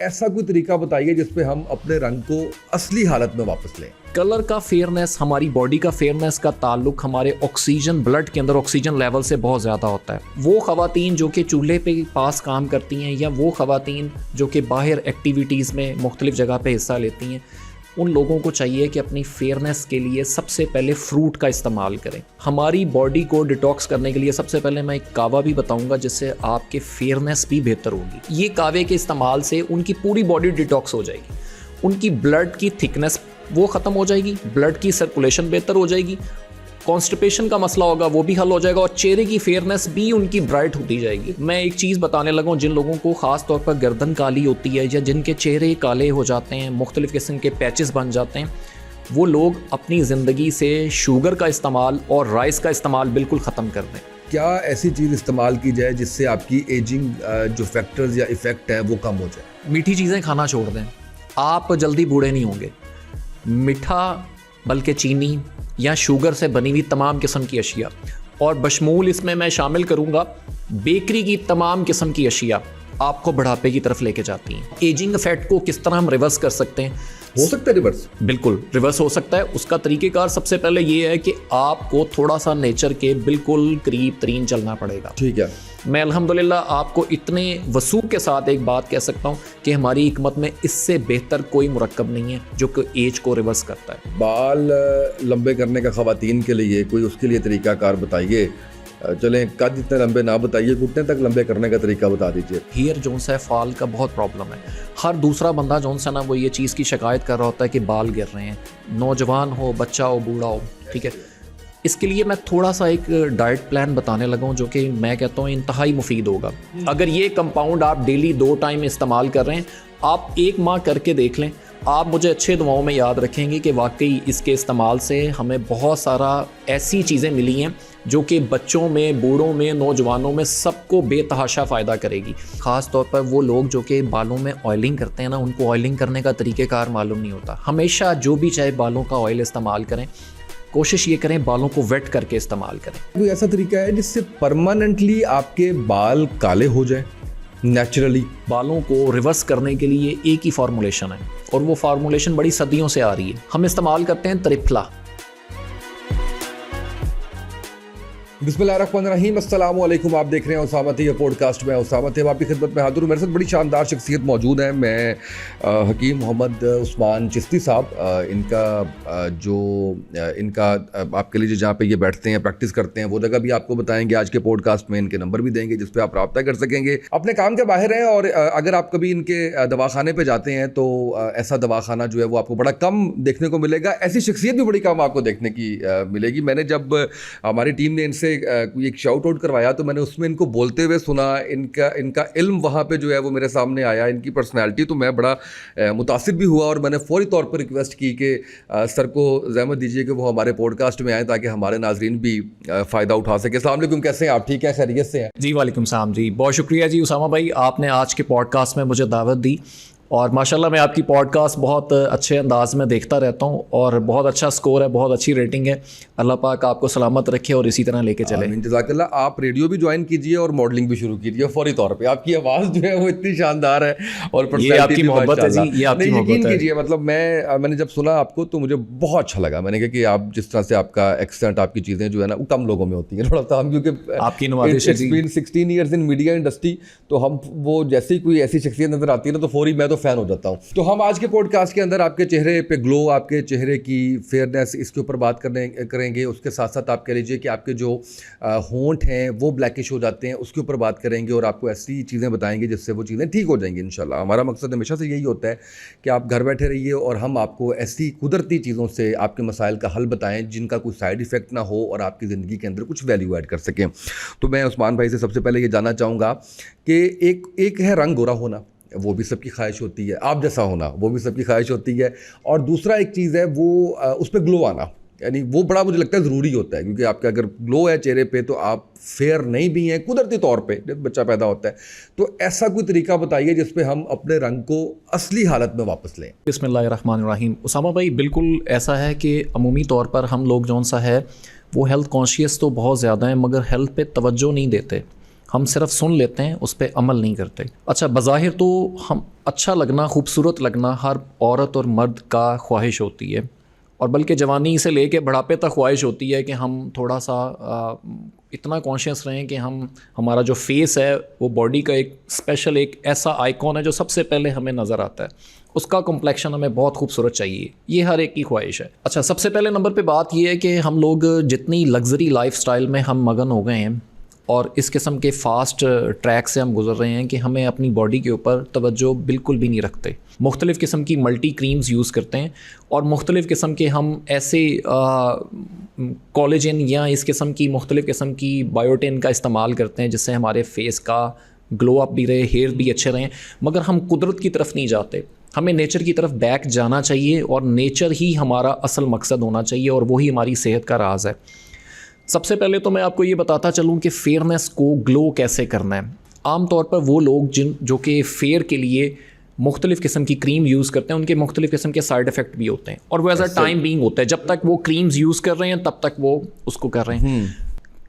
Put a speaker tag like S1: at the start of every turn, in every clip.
S1: ऐसा कोई तरीका बताइए जिसपे हम अपने रंग को असली हालत में वापस लें।
S2: कलर का फेयरनेस, हमारी बॉडी का फेयरनेस का ताल्लुक हमारे ऑक्सीजन, ब्लड के अंदर ऑक्सीजन लेवल से बहुत ज़्यादा होता है। वो ख़वातीन जो कि चूल्हे पे पास काम करती हैं या वो ख़वातीन जो कि बाहर एक्टिविटीज़ में मुख्तलिफ़ जगह पे हिस्सा लेती हैं, उन लोगों को चाहिए कि अपनी फेयरनेस के लिए सबसे पहले फ्रूट का इस्तेमाल करें। हमारी बॉडी को डिटॉक्स करने के लिए सबसे पहले मैं एक कावा भी बताऊंगा जिससे आपके फेयरनेस भी बेहतर होगी। ये कावे के इस्तेमाल से उनकी पूरी बॉडी डिटॉक्स हो जाएगी, उनकी ब्लड की थिकनेस वो ख़त्म हो जाएगी, ब्लड की सर्कुलेशन बेहतर हो जाएगी, कॉन्स्टिपेशन का मसला होगा वो भी हल हो जाएगा और चेहरे की फेयरनेस भी उनकी ब्राइट होती जाएगी। मैं एक चीज़ बताने लगा हूँ, जिन लोगों को ख़ास तौर पर गर्दन काली होती है या जिनके चेहरे काले हो जाते हैं, मुख्तलिफ़ किस्म के पैचेस बन जाते हैं, वो लोग अपनी ज़िंदगी से शुगर का इस्तेमाल और राइस का इस्तेमाल बिल्कुल ख़त्म कर दें।
S1: क्या ऐसी चीज़ इस्तेमाल की जाए जिससे आपकी एजिंग जो फैक्टर्स या इफ़ेक्ट है वो कम हो जाए?
S2: मीठी चीज़ें खाना छोड़ दें, आप जल्दी बूढ़े नहीं होंगे। मीठा बल्कि चीनी या शुगर से बनी हुई तमाम किस्म की अशिया, और बशमूल इसमें मैं शामिल करूँगा बेकरी की तमाम किस्म की अशिया, आपको बुढ़ापे की तरफ लेके जाती हैं। एजिंग इफेक्ट को किस तरह हम रिवर्स कर सकते हैं?
S1: हो सकता है रिवर्स?
S2: बिल्कुल रिवर्स हो सकता है। उसका तरीक़ेकार सबसे पहले ये है कि आपको थोड़ा सा नेचर के बिल्कुल करीब तरीन चलना पड़ेगा।
S1: ठीक है।
S2: मैं अल्हम्दुलिल्लाह आपको इतने वसूख के साथ एक बात कह सकता हूँ कि हमारी हिकमत में इससे बेहतर कोई मुरक्कब नहीं है जो कि एज को रिवर्स करता है।
S1: बाल लंबे करने का ख़वातीन के लिए कोई उसके लिए तरीक़ाकार बताइए। चलें, कद इतने लंबे ना बताइए, घुटने तक लंबे करने का तरीका बता दीजिए।
S2: हेयर जोन सा है, फाल का बहुत प्रॉब्लम है। हर दूसरा बंदा जोन सा ना वो ये चीज़ की शिकायत कर रहा होता है कि बाल गिर रहे हैं, नौजवान हो, बच्चा हो, बूढ़ा हो, ठीक है। इसके लिए मैं थोड़ा सा एक डाइट प्लान बताने लगा हूँ जो कि मैं कहता हूँ इंतहाई मुफीद होगा। अगर ये कंपाउंड आप डेली 2 टाइम इस्तेमाल कर रहे हैं, आप 1 माह करके देख लें, आप मुझे अच्छे दुआओं में याद रखेंगे कि वाकई इसके इस्तेमाल से हमें बहुत सारा ऐसी चीज़ें मिली हैं जो कि बच्चों में, बूढ़ों में, नौजवानों में सबको बेतहाशा फ़ायदा करेगी। ख़ास तौर पर वो लोग जो कि बालों में ऑयलिंग करते हैं ना, उनको ऑयलिंग करने का तरीक़ेकार मालूम नहीं होता। हमेशा जो भी चाहे बालों का ऑयल इस्तेमाल करें, कोशिश ये करें बालों को वेट करके इस्तेमाल करें।
S1: कोई ऐसा तरीका है जिससे परमानेंटली आपके बाल काले हो जाए नेचुरली?
S2: बालों को रिवर्स करने के लिए एक ही फार्मूलेशन है और वो फार्मूलेशन बड़ी सदियों से आ रही है। हम इस्तेमाल करते हैं त्रिफला।
S1: बिस्मिल्लाहिर्रहमानिर्रहीम, अस्सलाम वालेकुम। आप देख रहे हैं उसामा थे पॉडकास्ट में। उसामा थे आपकी खिदमत में हाजिर हूँ। मेरे साथ बड़ी शानदार शख्सियत मौजूद है। मैं हकीम मोहम्मद उस्मान चिश्ती साहब, इनका आपके लिए जहाँ पे ये बैठते हैं, प्रैक्टिस करते हैं, वो जगह भी आपको बताएंगे आज के पॉडकास्ट में। इनके नंबर भी देंगे जिस पे आप रब्ता कर सकेंगे। अपने काम के बाहर हैं और अगर आप कभी इनके दवाखाने पर जाते हैं तो ऐसा दवाखाना जो है वो आपको बड़ा कम देखने को मिलेगा। ऐसी शख्सियत भी बड़ी कम आपको देखने की मिलेगी। मैंने जब हमारी टीम ने इनसे कोई एक शाउट आउट करवाया तो मैंने उसमें इनको बोलते हुए सुना, इनका इल्म वहाँ पे जो है वो मेरे सामने आया, इनकी पर्सनैलिटी, तो मैं बड़ा मुतासिर भी हुआ और मैंने फौरी तौर पर रिक्वेस्ट की कि सर को ज़हमत दीजिए कि वो हमारे पॉडकास्ट में आएँ ताकि हमारे नाजरीन भी फ़ायदा उठा सके। अस्सलाम वालेकुम, कैसे हैं आप? ठीक है, खैरियत से हैं?
S2: जी वालेकुम सलाम जी, बहुत शुक्रिया जी उसामा भाई, आपने आज के पॉडकास्ट में मुझे दावत दी और माशाल्लाह मैं आपकी पॉडकास्ट बहुत अच्छे अंदाज में देखता रहता हूँ और बहुत अच्छा स्कोर है, बहुत अच्छी रेटिंग है। अल्लाह पाक आपको सलामत रखे और इसी तरह लेके चले।
S1: जज़ाकल्लाह। आप रेडियो भी ज्वाइन कीजिए और मॉडलिंग भी शुरू कीजिए फौरी तौर पे। आपकी आवाज़ जो है वो इतनी शानदार है और
S2: ये आपकी मोहब्बत है जी, ये आपकी मोहब्बत है।
S1: कीजिए, मतलब मैंने जब सुना आपको तो मुझे बहुत अच्छा लगा। मैंने कहा कि आप जिस तरह से आपका एक्सेंट, आपकी चीज़ें जो है ना वो कम लोगों में होती हैं थोड़ा सा, हम क्योंकि
S2: आपकी नवाज़िश है जी।
S1: 16 ईयर्स इन मीडिया इंडस्ट्री, तो हम वो जैसे ही कोई ऐसी शख्सियत नज़र आती है ना तो फौरी मैं तो फ़ैन हो जाता हूँ। तो हम आज के पॉडकास्ट के अंदर आपके चेहरे पे ग्लो, आपके चेहरे की फेयरनेस, इसके ऊपर बात करेंगे। उसके साथ साथ आप कह लीजिए कि आपके जो होंठ हैं वो ब्लैकिश हो जाते हैं, उसके ऊपर बात करेंगे और आपको ऐसी चीज़ें बताएंगे जिससे वो चीज़ें ठीक हो जाएंगी इंशाल्लाह। हमारा मकसद हमेशा से यही होता है कि आप घर बैठे रहिए और हम आपको ऐसी कुदरती चीज़ों से आपके मसाइल का हल बताएँ जिनका कोई साइड इफ़ेक्ट ना हो और आपकी ज़िंदगी के अंदर कुछ वैल्यू ऐड कर सकें। तो मैं उस्मान भाई से सबसे पहले ये जानना चाहूँगा कि एक है रंग गोरा होना, वो भी सबकी ख्वाहिश होती है, आप जैसा होना वो भी सबकी ख्वाहिश होती है, और दूसरा एक चीज़ है वो उस पर ग्लो आना, यानी वो बड़ा मुझे लगता है ज़रूरी होता है, क्योंकि आपका अगर ग्लो है चेहरे पे तो आप फेयर नहीं भी हैं कुदरती तौर पे जब बच्चा पैदा होता है। तो ऐसा कोई तरीका बताइए जिस पे हम अपने रंग को असली हालत में वापस लें।
S2: बिस्मिल्लाहिर्रहमानिर्रहीम। उसामा भाई, बिल्कुल ऐसा है कि अमूमी तौर पर हम लोग जौन सा है वो हेल्थ कॉन्शियस तो बहुत ज़्यादा है मगर हेल्थ पे तवज्जो नहीं देते। हम सिर्फ सुन लेते हैं, उस पर अमल नहीं करते। अच्छा, बज़ाहिर तो हम अच्छा लगना, खूबसूरत लगना हर औरत और मर्द का ख्वाहिश होती है, और बल्कि जवानी से लेके बुढ़ापे तक ख्वाहिश होती है कि हम थोड़ा सा इतना कॉन्शियस रहें कि हमारा जो फेस है वो बॉडी का एक स्पेशल, एक ऐसा आइकॉन है जो सबसे पहले हमें नज़र आता है, उसका कॉम्प्लेक्शन हमें बहुत खूबसूरत चाहिए। ये हर एक की ख्वाहिश है। अच्छा, सबसे पहले नंबर पे बात ये है कि हम लोग जितनी लग्जरी लाइफस्टाइल में हम मगन हो गए हैं और इस किस्म के फ़ास्ट ट्रैक से हम गुजर रहे हैं कि हमें अपनी बॉडी के ऊपर तवज्जो बिल्कुल भी नहीं रखते। मुख्तलिफ़ किस्म की मल्टी क्रीम्स यूज़ करते हैं और मुख्तलिफ़ किस्म के हम ऐसे कोलेजन या इस किस्म की मुख्तलिफ़ किस्म की बायोटिन का इस्तेमाल करते हैं जिससे हमारे फेस का ग्लो अप भी रहे, हेयर भी अच्छे रहें, मगर हम कुदरत की तरफ नहीं जाते। हमें नेचर की तरफ बैक जाना चाहिए और नेचर ही हमारा असल मकसद होना चाहिए और वही हमारी सेहत का राज है। सबसे पहले तो मैं आपको ये बताता चलूँ कि फेयरनेस को ग्लो कैसे करना है। आम तौर पर वो लोग जो कि फेयर के लिए मुख्तलिफ़ किस्म की क्रीम यूज़ करते हैं, उनके मुख्तलिफ़ किस्म के साइड इफ़ेक्ट भी होते हैं और वो एज अ टाइम बीइंग होता है। जब तक वो क्रीम्स यूज़ कर रहे हैं तब तक वो उसको कर रहे हैं।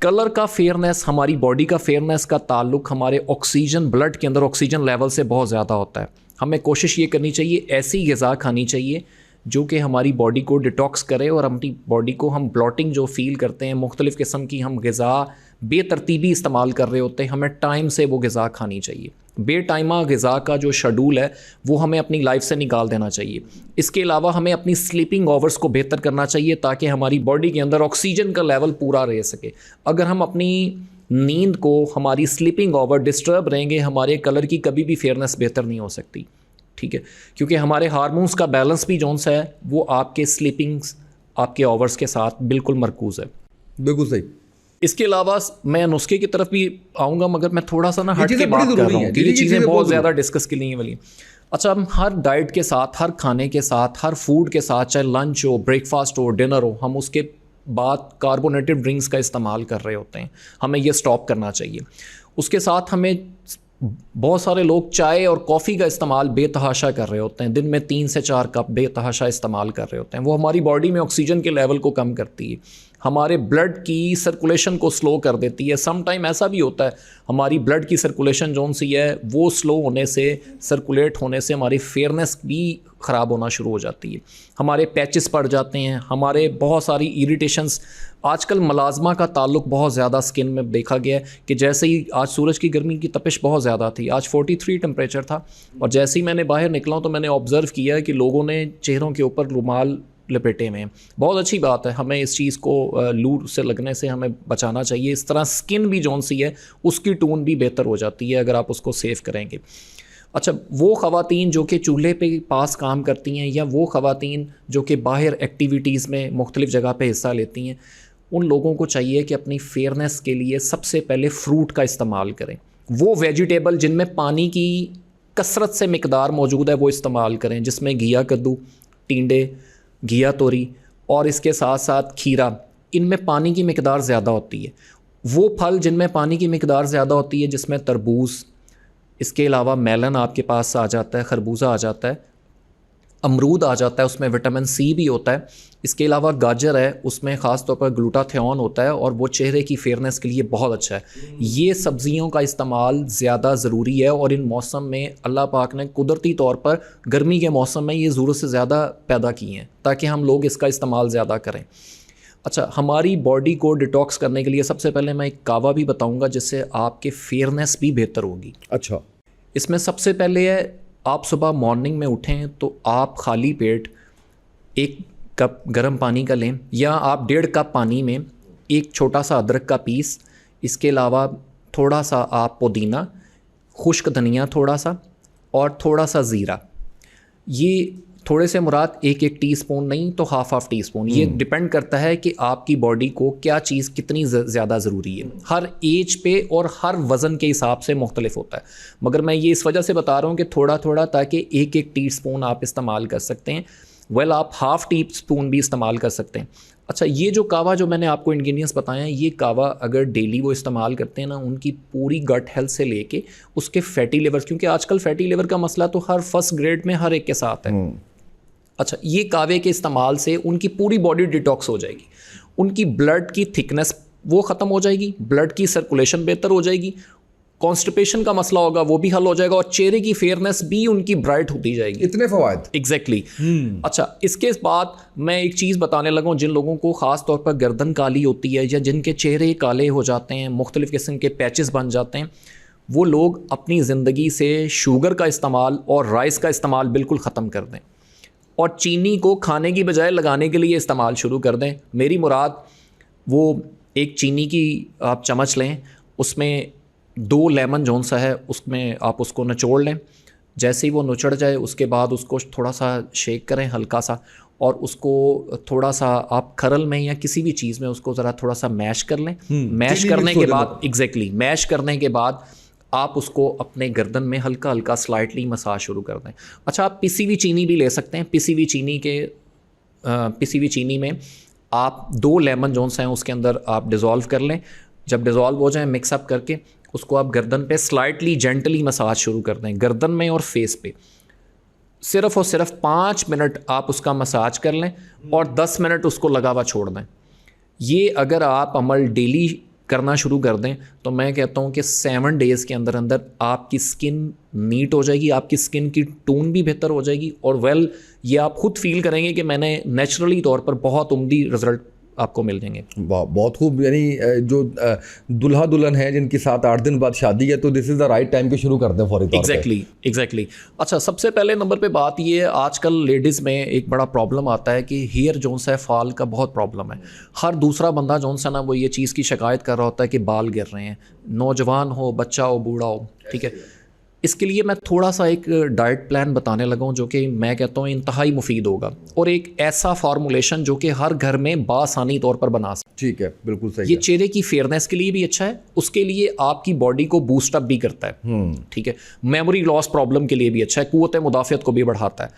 S2: कलर का फेयरनेस, हमारी बॉडी का फेयरनेस का ताल्लुक हमारे ऑक्सीजन, ब्लड के अंदर ऑक्सीजन लेवल से बहुत ज़्यादा होता है। हमें कोशिश ये करनी चाहिए, ऐसी ग़िज़ा खानी चाहिए जो कि हमारी बॉडी को डिटॉक्स करे और अपनी बॉडी को, हम ब्लॉटिंग जो फ़ील करते हैं, मुख्तलिफ़ किस्म की हम ग़िज़ा बेतरतीबी इस्तेमाल कर रहे होते हैं, हमें टाइम से वो ग़िज़ा खानी चाहिए। बेटाइमा ग़िज़ा का जो शेड्यूल है वो हमें अपनी लाइफ से निकाल देना चाहिए। इसके अलावा हमें अपनी स्लीपिंग आवर्स को बेहतर करना चाहिए ताकि हमारी बॉडी के अंदर ऑक्सीजन का लेवल पूरा रह सके। अगर हम अपनी नींद को, हमारी स्लीपिंग आवर डिस्टर्ब रहेंगे, हमारे कलर की कभी भी फेयरनेस बेहतर नहीं हो सकती। ठीक है, क्योंकि हमारे हार्मोन्स का बैलेंस भी जोन सा है वो आपके स्लीपिंग्स, आपके आवर्स के साथ बिल्कुल मरकूज़ है।
S1: बिल्कुल सही।
S2: इसके अलावा मैं नुस्खे की तरफ भी आऊँगा, मगर मैं थोड़ा सा ना हट के
S1: चीज़ें
S2: बात
S1: बड़ी
S2: कर
S1: ज़रूरी
S2: रहा हूँ
S1: हैं।
S2: कि ये
S1: ये
S2: चीज़ें
S1: चीज़ें
S2: बहुत
S1: बहुत
S2: ज़्यादा डिस्कस के लिए वाली। अच्छा, हम हर डाइट के साथ, हर खाने के साथ, हर फूड के साथ, चाहे लंच हो, ब्रेकफास्ट हो, डिनर हो, हम उसके बाद कार्बोनेटेड ड्रिंक्स का इस्तेमाल कर रहे होते हैं। हमें ये स्टॉप करना चाहिए। उसके साथ हमें, बहुत सारे लोग चाय और कॉफ़ी का इस्तेमाल बेतहाशा कर रहे होते हैं, दिन में 3 से 4 कप बेतहाशा इस्तेमाल कर रहे होते हैं। वो हमारी बॉडी में ऑक्सीजन के लेवल को कम करती है, हमारे ब्लड की सर्कुलेशन को स्लो कर देती है। सम टाइम ऐसा भी होता है हमारी ब्लड की सर्कुलेशन जोन सी है वो स्लो होने से, सर्कुलेट होने से हमारी फेयरनेस भी ख़राब होना शुरू हो जाती है, हमारे पैचेस पड़ जाते हैं, हमारे बहुत सारी इरिटेशंस। आजकल मलाजमा का ताल्लुक बहुत ज़्यादा स्किन में देखा गया है कि जैसे ही आज सूरज की गर्मी की तपिश बहुत ज़्यादा थी, आज 43 टेम्परेचर था, और जैसे ही मैंने बाहर निकला तो मैंने ऑब्ज़र्व किया कि लोगों ने चेहरों के ऊपर रुमाल लपेटे में। बहुत अच्छी बात है, हमें इस चीज़ को लू से लगने से हमें बचाना चाहिए। इस तरह स्किन भी जौन सी है उसकी टोन भी बेहतर हो जाती है अगर आप उसको सेव करेंगे। अच्छा, वो ख़वातीन जो कि चूल्हे पे पास काम करती हैं या वो ख़वातीन जो कि बाहर एक्टिविटीज़ में मुख्तलिफ़ जगह पे हिस्सा लेती हैं, उन लोगों को चाहिए कि अपनी फेयरनेस के लिए सबसे पहले फ्रूट का इस्तेमाल करें। वो वेजिटेबल जिनमें पानी की कसरत से मिकदार मौजूद है वो इस्तेमाल करें, जिसमें घिया कद्दू, टिंडे, घिया तोरी और इसके साथ साथ खीरा, इनमें पानी की मिकदार ज़्यादा होती है। वो फल जिनमें पानी की मिकदार ज़्यादा होती है, जिसमें तरबूज, इसके अलावा मेलन आपके पास आ जाता है, खरबूजा आ जाता है, अमरूद आ जाता है, उसमें विटामिन सी भी होता है। इसके अलावा गाजर है, उसमें ख़ास तौर पर ग्लूटाथियोन होता है और वो चेहरे की फेयरनेस के लिए बहुत अच्छा है। ये सब्ज़ियों का इस्तेमाल ज़्यादा ज़रूरी है और इन मौसम में अल्लाह पाक ने कुदरती तौर पर गर्मी के मौसम में ये ज़रूरत से ज़्यादा पैदा की हैं ताकि हम लोग इसका इस्तेमाल ज़्यादा करें। अच्छा, हमारी बॉडी को डिटॉक्स करने के लिए सबसे पहले मैं एक कावा भी बताऊँगा जिससे आपके फेयरनेस भी बेहतर होगी।
S1: अच्छा,
S2: इसमें सबसे पहले है, आप सुबह मॉर्निंग में उठें तो आप खाली पेट 1 कप गर्म पानी का लें, या आप 1.5 कप पानी में एक छोटा सा अदरक का पीस, इसके अलावा थोड़ा सा आप पुदीना, खुश्क धनिया थोड़ा सा और थोड़ा सा ज़ीरा। ये थोड़े से मुराद 1-1 टीस्पून नहीं तो हाफ टीस्पून। ये डिपेंड करता है कि आपकी बॉडी को क्या चीज़ कितनी ज़्यादा ज़रूरी है। हर एज पे और हर वज़न के हिसाब से मुख्तलिफ होता है, मगर मैं ये इस वजह से बता रहा हूँ कि थोड़ा थोड़ा, ताकि 1-1 टीस्पून आप इस्तेमाल कर सकते हैं। आप हाफ़ टीस्पून भी इस्तेमाल कर सकते हैं। अच्छा, ये जो कावा जो मैंने आपको इंग्रेडिएंट्स बताए हैं, ये कावा अगर डेली वो इस्तेमाल करते हैं ना, उनकी पूरी गट हेल्थ से लेके उसके फैटी लिवर, क्योंकि आजकल फैटी लिवर का मसला तो हर फर्स्ट ग्रेड में हर एक के साथ है। अच्छा, ये कावे के इस्तेमाल से उनकी पूरी बॉडी डिटॉक्स हो जाएगी, उनकी ब्लड की थिकनेस वो ख़त्म हो जाएगी, ब्लड की सर्कुलेशन बेहतर हो जाएगी, कॉन्स्टिपेशन का मसला होगा वो भी हल हो जाएगा, और चेहरे की फेयरनेस भी उनकी ब्राइट होती जाएगी।
S1: इतने फवायद।
S2: एग्जैक्टली। अच्छा, इसके बाद मैं एक चीज़ बताने लगा हूँ, जिन लोगों को ख़ास तौर पर गर्दन काली होती है या जिनके चेहरे काले हो जाते हैं, मुख्तलिफ़ किस्म के पैचेस बन जाते हैं, वो लोग अपनी ज़िंदगी से शुगर का इस्तेमाल और राइस का इस्तेमाल बिल्कुल ख़त्म कर दें और चीनी को खाने की बजाय लगाने के लिए इस्तेमाल शुरू कर दें। मेरी मुराद, वो एक चीनी की आप चम्मच लें, उसमें 2 लेमन जौन सा है उसमें आप उसको निचोड़ लें। जैसे ही वो निचड़ जाए उसके बाद उसको थोड़ा सा शेक करें हल्का सा, और उसको थोड़ा सा आप खरल में या किसी भी चीज़ में उसको ज़रा थोड़ा सा मैश कर लें। मैश करने के बाद मैश करने के बाद आप उसको अपने गर्दन में हल्का हल्का स्लाइटली मसाज शुरू कर दें। अच्छा, आप पिसी हुई चीनी भी ले सकते हैं। पिसी हुई चीनी में आप 2 लेमन जौन सा हैं उसके अंदर आप डिज़ोल्व कर लें। जब डिज़ोल्व हो जाए मिक्सअप करके उसको आप गर्दन पे स्लाइटली जेंटली मसाज शुरू कर दें, गर्दन में और फेस पे। सिर्फ़ और सिर्फ 5 मिनट आप उसका मसाज कर लें और 10 मिनट उसको लगा हुआ छोड़ दें। ये अगर आप अमल डेली करना शुरू कर दें तो मैं कहता हूँ कि 7 डेज़ के अंदर अंदर आपकी स्किन नीट हो जाएगी, आपकी स्किन की टोन भी बेहतर हो जाएगी, और ये आप खुद फील करेंगे कि मैंने नेचुरली तौर पर बहुत उम्दी रिज़ल्ट आपको मिल जाएंगे।
S1: बहुत खूब। यानी जो दुल्हा दुल्हन है जिनकी 7-8 दिन बाद शादी है, तो this is the right time कि शुरू कर दें फौरी तौर पे।
S2: एग्जैक्टली। अच्छा, सबसे पहले नंबर पे बात ये है, आजकल लेडीज़ में एक बड़ा प्रॉब्लम आता है कि हेयर जोन सा है, फाल का बहुत प्रॉब्लम है। हर दूसरा बंदा जोन सा ना वो ये चीज़ की शिकायत कर रहा होता है कि बाल गिर रहे हैं, नौजवान हो, बच्चा हो, बूढ़ा हो, ठीक है। इसके लिए मैं थोड़ा सा एक डाइट प्लान बताने लगा हूँ जो कि मैं कहता हूँ इंतहाई मुफीद होगा, और एक ऐसा फार्मूलेशन जो कि हर घर में बासानी तौर पर बना सकते।
S1: ठीक है, बिल्कुल सही।
S2: ये चेहरे की फेयरनेस के लिए भी अच्छा है, उसके लिए आपकी बॉडी को बूस्ट अप भी करता है, ठीक है। मेमोरी लॉस प्रॉब्लम के लिए भी अच्छा है, कुव्वत मुदाफ़ियत को भी बढ़ाता है।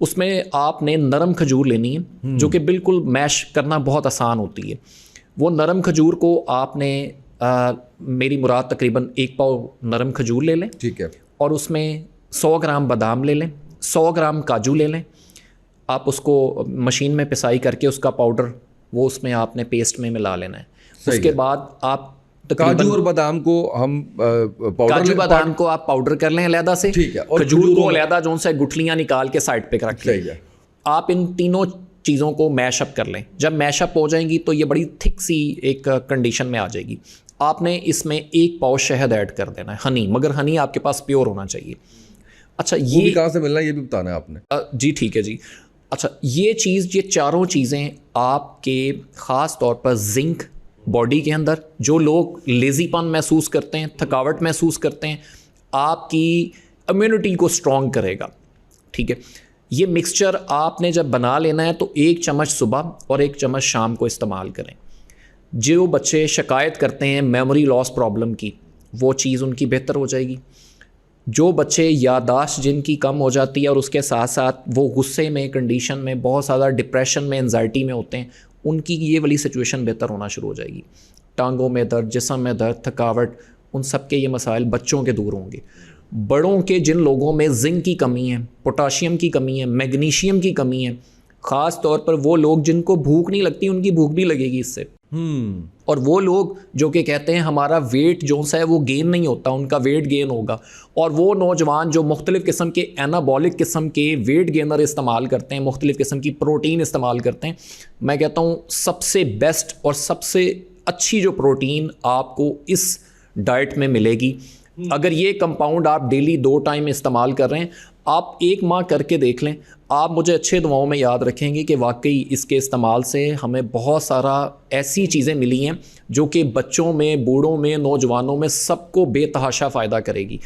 S2: उसमें आपने नरम खजूर लेनी है जो कि बिल्कुल मैश करना बहुत आसान होती है। वो नरम खजूर को आपने मेरी मुराद तकरीबन 1 पाव नरम खजूर ले लें,
S1: ठीक है,
S2: और उसमें 100 ग्राम बादाम ले लें, 100 ग्राम काजू ले लें। आप उसको मशीन में पिसाई करके उसका पाउडर वो उसमें आपने पेस्ट में मिला लेना है। उसके बाद आप
S1: काजू और बादाम को हम
S2: काजू बादाम को आप पाउडर कर लें अलहदा से,
S1: ठीक है, और
S2: खजूर को अलहदा जो से गुठलियाँ निकाल के साइड पे रख लें। आप इन तीनों चीज़ों को मैशअप कर लें। जब मैशअप हो जाएंगी तो ये बड़ी थिक सी एक कंडीशन में आ जाएगी। आपने इसमें 1 पाव शहद ऐड कर देना है, हनी, मगर हनी आपके पास प्योर होना चाहिए। अच्छा, ये
S1: कहाँ से मिलना है ये भी बताना है आपने।
S2: जी ठीक है जी। अच्छा, ये चारों चीज़ें आपके ख़ास तौर पर जिंक बॉडी के अंदर, जो लोग लेज़ीपन महसूस करते हैं, थकावट महसूस करते हैं, आपकी इम्यूनिटी को स्ट्रॉन्ग करेगा, ठीक है। ये मिक्सचर आपने जब बना लेना है तो 1 चम्मच सुबह और 1 चम्मच शाम को इस्तेमाल करें। जो बच्चे शिकायत करते हैं मेमोरी लॉस प्रॉब्लम की, वो चीज़ उनकी बेहतर हो जाएगी। जो बच्चे यादाश्त जिनकी कम हो जाती है और उसके साथ साथ वो गुस्से में, कंडीशन में, बहुत ज़्यादा डिप्रेशन में, एंजाइटी में होते हैं, उनकी ये वाली सिचुएशन बेहतर होना शुरू हो जाएगी। टांगों में दर्द, जिस्म में दर्द, थकावट, उन सब के ये मसाइल बच्चों के दूर होंगे। बड़ों के जिन लोगों में जिंक की कमी है, पोटाशियम की कमी है, मैग्नीशियम की कमी है, ख़ास तौर पर वो लोग जिनको भूख नहीं लगती, उनकी भूख भी लगेगी इससे। और वो लोग जो कि कहते हैं हमारा वेट जो सा है वो गेन नहीं होता, उनका वेट गेन होगा। और वो नौजवान जो मुख्तलिफ़ किस्म के एनाबॉलिक किस्म के वेट गेनर इस्तेमाल करते हैं, मुख्तलिफ़ किस्म की प्रोटीन इस्तेमाल करते हैं, मैं कहता हूँ सबसे बेस्ट और सबसे अच्छी जो प्रोटीन आपको इस डाइट में मिलेगी, अगर ये कंपाउंड आप डेली 2 टाइम इस्तेमाल कर रहे हैं, आप 1 माह करके देख लें, आप मुझे अच्छे दुआओं में याद रखेंगे कि वाकई इसके इस्तेमाल से हमें बहुत सारा ऐसी चीज़ें मिली हैं जो कि बच्चों में, बूढ़ों में, नौजवानों में सबको बेतहाशा फ़ायदा करेगी।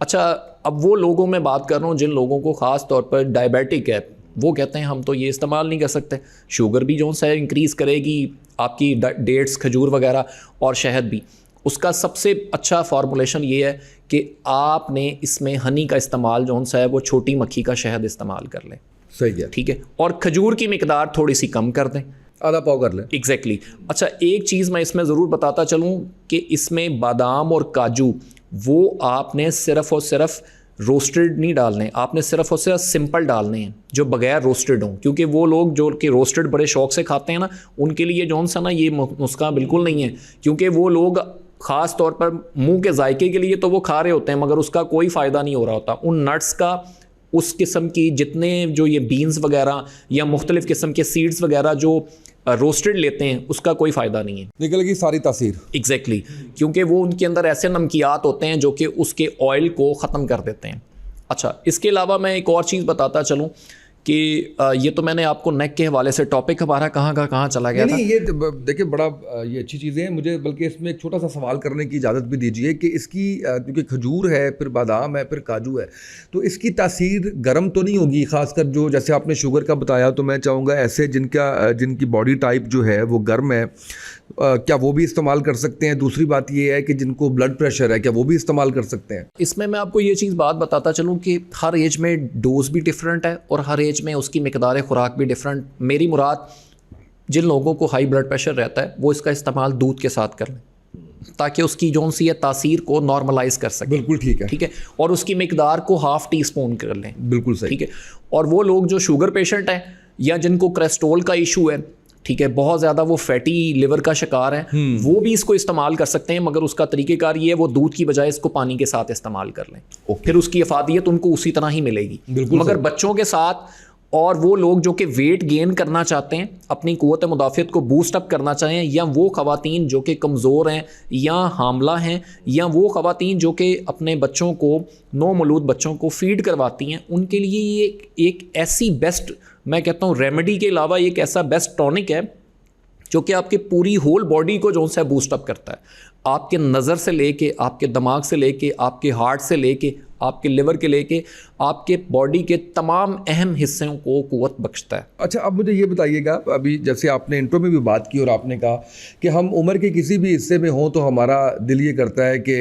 S2: अच्छा, अब वो लोगों में बात कर रहा हूँ जिन लोगों को ख़ास तौर पर डायबिटिक है, वो कहते हैं हम तो ये इस्तेमाल नहीं कर सकते। शुगर भी जो है इंक्रीज़ करेगी आपकी, डेट्स, खजूर वगैरह, और शहद भी। उसका सबसे अच्छा फार्मूलेशन ये है कि आपने इसमें हनी का इस्तेमाल जो सा है वो छोटी मक्खी का शहद इस्तेमाल कर लें,
S1: सही है,
S2: ठीक है। और खजूर की मिकदार थोड़ी सी कम कर दें,
S1: आधा पाव कर लें।
S2: एग्जैक्टली। अच्छा, एक चीज़ मैं इसमें ज़रूर बताता चलूँ कि इसमें बादाम और काजू वो आपने सिर्फ़ और सिर्फ रोस्टेड नहीं डालने, आपने सिर्फ और सिर्फ सिंपल डालने हैं जो बगैर रोस्टेड हों, क्योंकि वो लोग जो कि रोस्टेड बड़े शौक से खाते हैं ना, उनके लिए जौन सा ना ये नुस्खा बिल्कुल नहीं है, क्योंकि वो लोग ख़ास तौर पर मुंह के जायके के लिए तो वो खा रहे होते हैं, मगर उसका कोई फ़ायदा नहीं हो रहा होता। उन नट्स का, उस किस्म की जितने जो ये बीन्स वगैरह या मुख्तलिफ़ किस्म के सीड्स वगैरह जो रोस्टेड लेते हैं, उसका कोई फ़ायदा नहीं है।
S1: निकल गई सारी तासीर।
S2: एग्जैक्टली क्योंकि वो उनके अंदर ऐसे नमकियात होते हैं जो कि उसके ऑयल को ख़त्म कर देते हैं। अच्छा, इसके अलावा मैं एक और चीज़ बताता चलूँ कि ये तो मैंने आपको नेक के हवाले से, टॉपिक हमारा कहाँ का कहाँ चला गया था।
S1: नहीं, ये देखिए बड़ा ये अच्छी चीज़ें हैं। मुझे बल्कि इसमें एक छोटा सा सवाल करने की इजाज़त भी दीजिए कि इसकी क्योंकि खजूर है, फिर बादाम है, फिर काजू है, तो इसकी तासीर गर्म तो नहीं होगी? ख़ासकर जो जैसे आपने शुगर का बताया, तो मैं चाहूँगा ऐसे जिनकी बॉडी टाइप जो है वो गर्म है, क्या वो भी इस्तेमाल कर सकते हैं? दूसरी बात ये है कि जिनको ब्लड प्रेशर है, क्या वो भी इस्तेमाल कर सकते हैं?
S2: इसमें मैं आपको ये चीज़ बात बताता चलूँ कि हर एज में डोज भी डिफरेंट है और हर एज में उसकी मिकदार खुराक भी डिफरेंट। मेरी मुराद जिन लोगों को हाई ब्लड प्रेशर रहता है वो इसका इस्तेमाल दूध के साथ कर लें, ताकि उसकी जो सी है तासीर को नॉर्मलाइज कर सके।
S1: बिल्कुल ठीक है,
S2: ठीक है। और उसकी मिकदार को ½ टीस्पून कर लें।
S1: बिल्कुल सही,
S2: ठीक है। और वो लोग जो शुगर पेशेंट हैं या जिनको कोलेस्ट्रॉल का इशू है, ठीक है, बहुत ज़्यादा वो फैटी लिवर का शिकार है, वो भी इसको इस्तेमाल कर सकते हैं, मगर उसका तरीक़ेकार ये है वो दूध की बजाय इसको पानी के साथ इस्तेमाल कर लें। फिर उसकी अफादियत उनको उसी तरह ही मिलेगी। मगर बच्चों के साथ और वो लोग जो कि वेट गेन करना चाहते हैं, अपनी क़ुव्वत मुदाफ़ियत को बूस्ट अप करना चाहें, या वो ख़वातीन जो कि कमज़ोर हैं या हामला हैं, या वो ख़वातीन जो कि अपने बच्चों को, नौमौलूद बच्चों को फीड करवाती हैं, उनके लिए ये एक ऐसी बेस्ट, मैं कहता हूँ रेमेडी के अलावा एक ऐसा बेस्ट टॉनिक है जो कि आपकी पूरी होल बॉडी को जो है बूस्ट अप करता है। आपके नज़र से लेके, आपके दिमाग से लेके, आपके हार्ट से लेके, आपके लिवर के लेके, आपके बॉडी के तमाम अहम हिस्सों को क़ुव्वत बख्शता है।
S1: अच्छा, अब मुझे ये बताइएगा, अभी जैसे आपने इंट्रो में भी बात की और आपने कहा कि हम उम्र के किसी भी हिस्से में हों तो हमारा दिल ये करता है कि